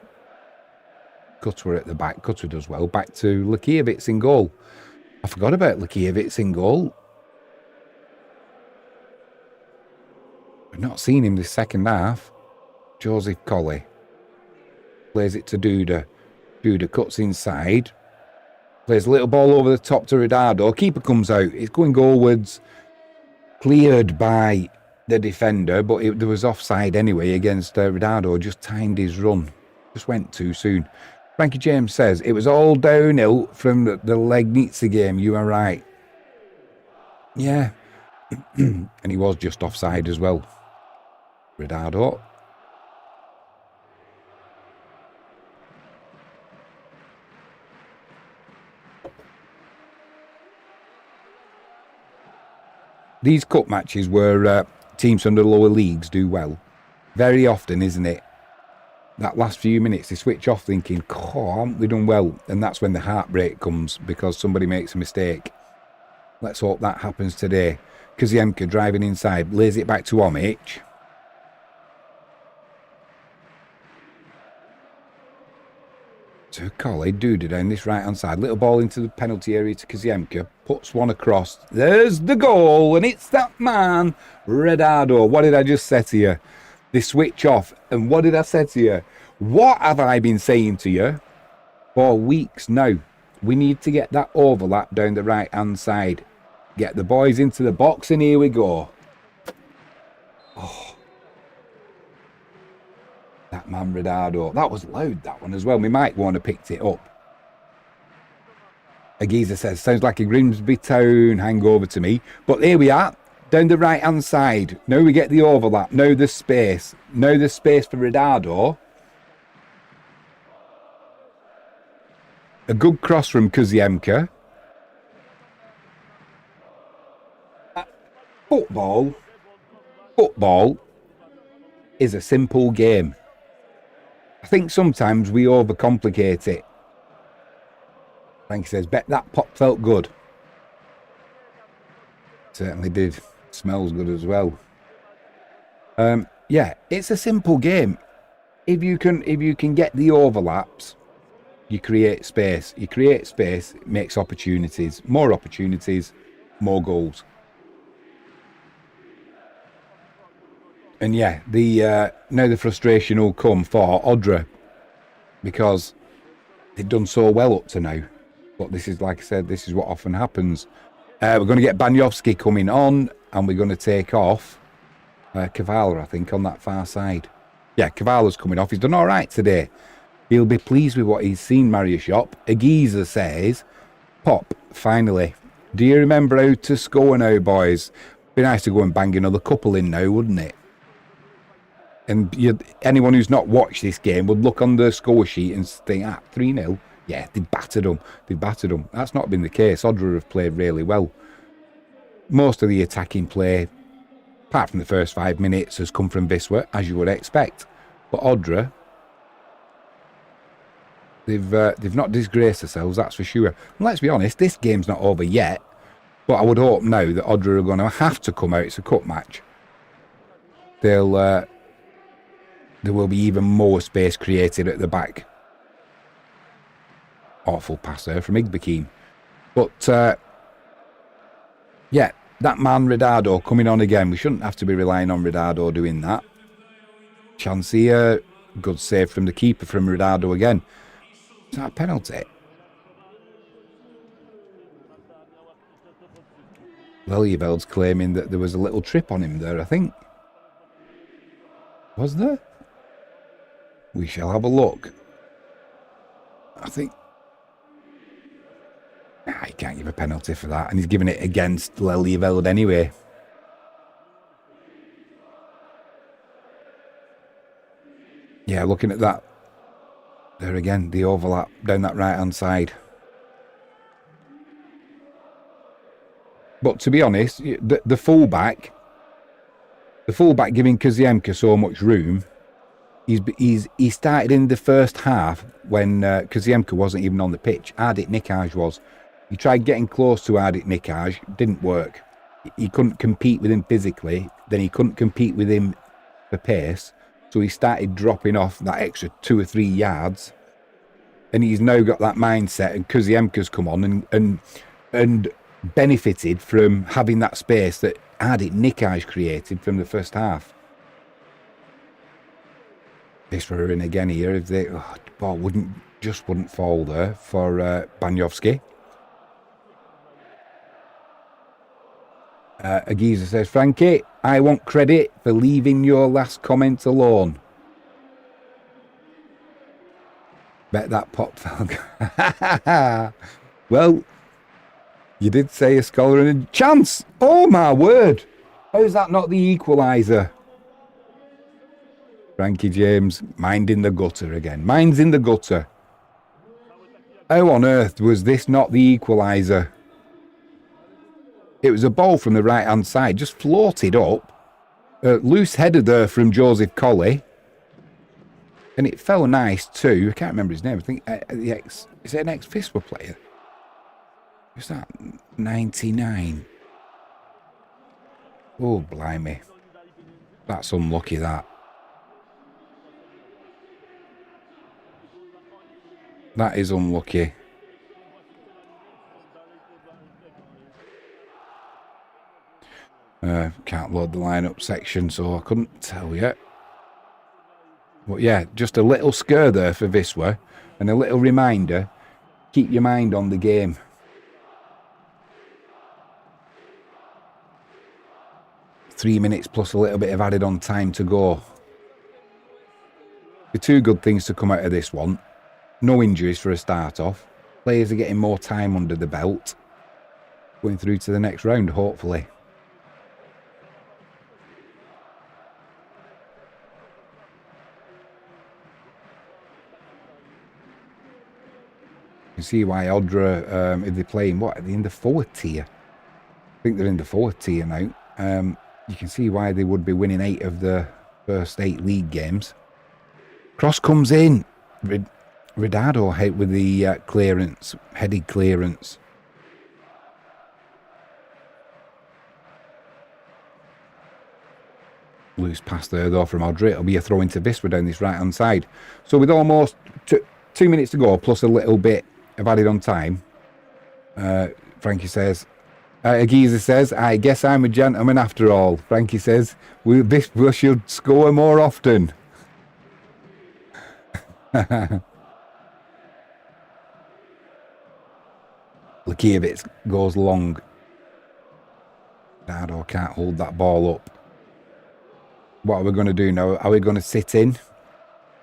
Cutwer at the back. Cutwer does well. Back to Lakievitz in goal. I forgot about Lakievitz in goal. I've not seen him this second half. Joseph Colley plays it to Duda. Duda cuts inside. Plays a little ball over the top to Ridardo. Keeper comes out. It's going goalwards. Cleared by the defender, but there was offside anyway against Ridardo. Just timed his run. Just went too soon. Frankie James says, it was all downhill from the Legnica game. You are right. Yeah. And he was just offside as well. Ridardo. These cup matches where teams from the lower leagues do well. Very often, isn't it? That last few minutes, they switch off thinking, oh, haven't we done well? And that's when the heartbreak comes because somebody makes a mistake. Let's hope that happens today. Kaziemka driving inside, lays it back to Omic. To Colley, Duda down this right-hand side. Little ball into the penalty area to Kaziemka. Puts one across. There's the goal, and it's that man, Ridardo. What did I just say to you? They switch off. And what did I say to you? What have I been saying to you for weeks now? We need to get that overlap down the right-hand side. Get the boys into the box, and here we go. Oh. That man, Ridardo. That was loud, that one as well. We might want to picked it up. Agiza says, sounds like a Grimsby Town hangover to me. But here we are, down the right-hand side. Now we get the overlap. Now the space. Now the space for Ridardo. A good cross from Kaziemka. Football is a simple game. I think sometimes we overcomplicate it. Frankie says, bet that pop felt good. Certainly did. Smells good as well. Yeah, it's a simple game. If you can get the overlaps, you create space. You create space, it makes opportunities. More opportunities, more goals. And yeah, now the frustration will come for Odra because they've done so well up to now. But this is, like I said, this is what often happens. We're going to get Banyovski coming on and we're going to take off Kavala, I think, on that far side. Yeah, Kavala's coming off. He's done all right today. He'll be pleased with what he's seen, Mario Shop. Agiza says, Pop, finally. Do you remember how to score now, boys? Be nice to go and bang another couple in now, wouldn't it? And anyone who's not watched this game would look on the score sheet and think, 3-0. Yeah, they battered them. They battered them. That's not been the case. Odra have played really well. most of the attacking play, apart from the first 5 minutes, has come from Wisła, as you would expect. But Odra, they've not disgraced themselves, that's for sure. And let's be honest, this game's not over yet. But I would hope now that Odra are going to have to come out. It's a cup match. There will be even more space created at the back. Awful pass there from Igbekeem. But, yeah, that man Ridado coming on again. We shouldn't have to be relying on Ridado doing that. Chance here. Good save from the keeper from Ridado again. Is that a penalty? Liljeveld's claiming that there was a little trip on him there, I think. Was there? We shall have a look. I think... Nah, he can't give a penalty for that. And he's giving it against Liljeveld anyway. Yeah, looking at that. There again, the overlap down that right-hand side. But to be honest, the fullback giving Kaziemka so much room, he started in the first half when Kaziemka wasn't even on the pitch. Ardit Nikaj was. He tried getting close to Ardit Nikaj, didn't work. He couldn't compete with him physically, then he couldn't compete with him for pace, so he started dropping off that extra 2 or 3 yards, and he's now got that mindset, and Kaziemka's come on and benefited from having that space that Ardit Nikaj created from the first half. This were in again here. If the ball wouldn't fall there for Banyovski. Agiza says, Frankie, I want credit for leaving your last comment alone. Bet that pop fell. Well, you did say a scholar and a chance. Oh, my word. How's that not the equaliser? Frankie James, mind in the gutter again. Mind's in the gutter. How on earth was this not the equaliser? It was a ball from the right-hand side, just floated up. Loose header there from Joseph Colley. And it fell nice too. I can't remember his name. I think is it an ex-Wisła player? Was that 99? Oh, blimey. That's unlucky, that. That is unlucky. Can't load the lineup section, so I couldn't tell you. But yeah, just a little scare there for Wisła, and a little reminder, keep your mind on the game. Three minutes plus a little bit of added on time to go. The two good things to come out of this one. No injuries for a start off. Players are getting more time under the belt. Going through to the next round, hopefully. You can see why Odra, if they're playing, what, are they in the 4th tier? I think they're in the 4th tier now. You can see why they would be winning 8 of the first 8 league games. Cross comes in. Ridado hit with the clearance, headed clearance. Loose pass there though from Odra. It'll be a throw into Wisła down this right-hand side. So with almost 2 minutes to go, plus a little bit of added on time, Frankie says, Agiza says, I guess I'm a gentleman after all. Frankie says, we should score more often. Lukiewicz goes long. Dado can't hold that ball up. What are we going to do now? Are we going to sit in?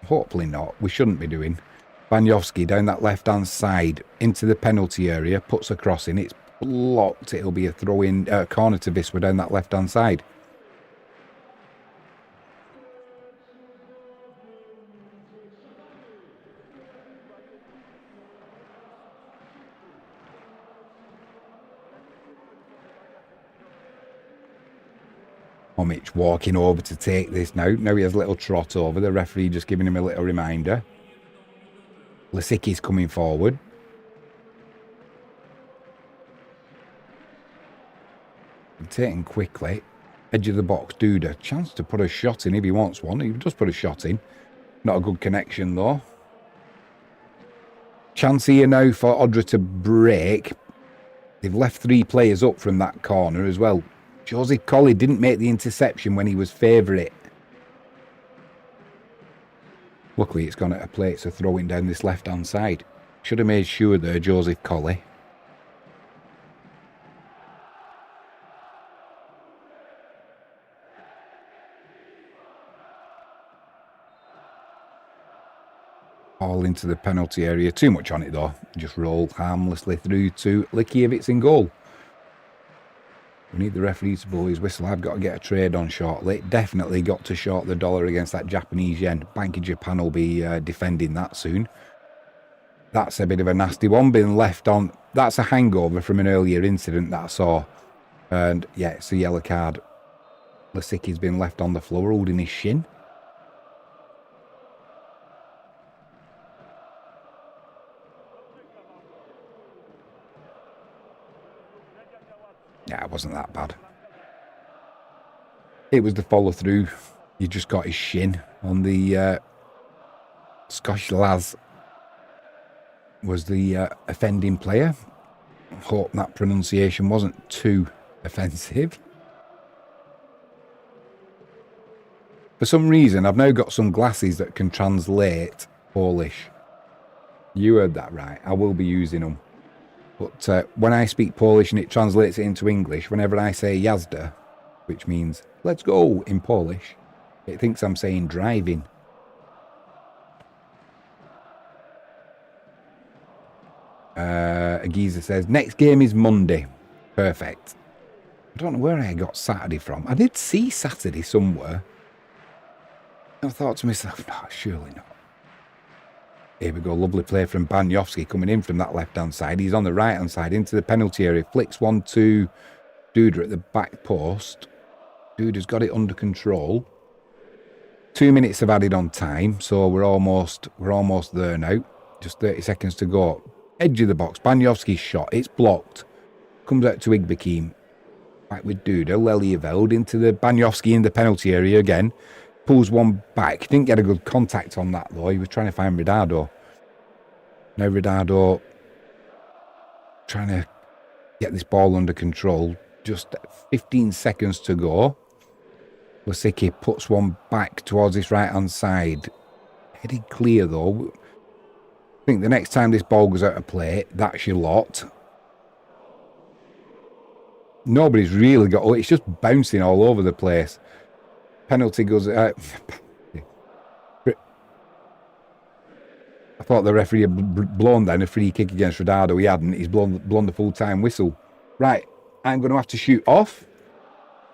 Hopefully not. We shouldn't be doing. Banyovski down that left-hand side into the penalty area. Puts a cross in. It's blocked. It'll be a throw-in corner to Wisła down that left-hand side. Tomic walking over to take this now. Now he has a little trot over. The referee just giving him a little reminder. Lisicki's coming forward. Taking quickly. Edge of the box, Duda. Chance to put a shot in if he wants one. He does put a shot in. Not a good connection though. Chance here now for Odra to break. They've left 3 players up from that corner as well. Joseph Colley didn't make the interception when he was favourite. Luckily it's gone at a plate, so throwing down this left-hand side. Should have made sure there, Joseph Colley. All into the penalty area. Too much on it though. Just rolled harmlessly through to Likiewicz in goal. We need the referee to blow his whistle. I've got to get a trade on shortly. Definitely got to short the dollar against that Japanese yen. Bank of Japan will be defending that soon. That's a bit of a nasty one being left on. That's a hangover from an earlier incident that I saw. And yeah, it's a yellow card. Lisicki's been left on the floor holding his shin. Yeah, it wasn't that bad. It was the follow through. He just got his shin on the Scottish Laz was the offending player. Hope that pronunciation wasn't too offensive. For some reason, I've now got some glasses that can translate Polish. You heard that right. I will be using them. But when I speak Polish and it translates it into English, whenever I say jazda, which means let's go in Polish, it thinks I'm saying driving. Agiza says, next game is Monday. Perfect. I don't know where I got Saturday from. I did see Saturday somewhere. I thought to myself, no, surely not. Here we go, lovely play from Banyovski coming in from that left-hand side. He's on the right-hand side into the penalty area. Flicks one to Duda at the back post. Duda's got it under control. 2 minutes have added on time, so we're almost there now. Just 30 seconds to go. Edge of the box, Banyovski's shot. It's blocked. Comes out to Igbekim. Back with Duda. Lelyeveld into the Banyovski in the penalty area again. Pulls one back. Didn't get a good contact on that though. He was trying to find Ridado. Now Ridado trying to get this ball under control. Just 15 seconds to go. Lisicki puts one back towards his right hand side. Headed clear though. I think the next time this ball goes out of play, that's your lot. Nobody's really got... Oh, it's just bouncing all over the place. Penalty goes... I thought the referee had blown down a free kick against Ridado. He hadn't. He's blown the full-time whistle. Right, I'm going to have to shoot off.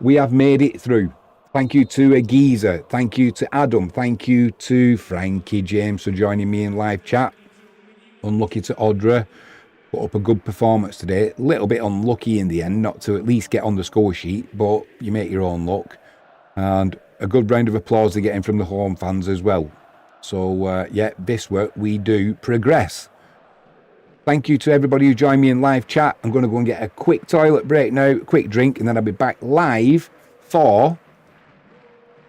We have made it through. Thank you to Agiza. Thank you to Adam. Thank you to Frankie James for joining me in live chat. Unlucky to Odra. Put up a good performance today. A little bit unlucky in the end, not to at least get on the score sheet, but you make your own luck. And a good round of applause to get in from the home fans as well. So, yeah, this work we do progress. Thank you to everybody who joined me in live chat. I'm going to go and get a quick toilet break now, quick drink, and then I'll be back live for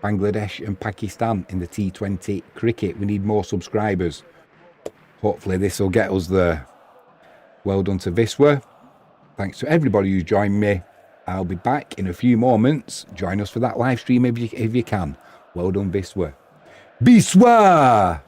Bangladesh and Pakistan in the T20 cricket. We need more subscribers. Hopefully this will get us there. Well done to Viswa. Thanks to everybody who's joined me. I'll be back in a few moments. Join us for that live stream if you can. Well done, Viswa. Viswa!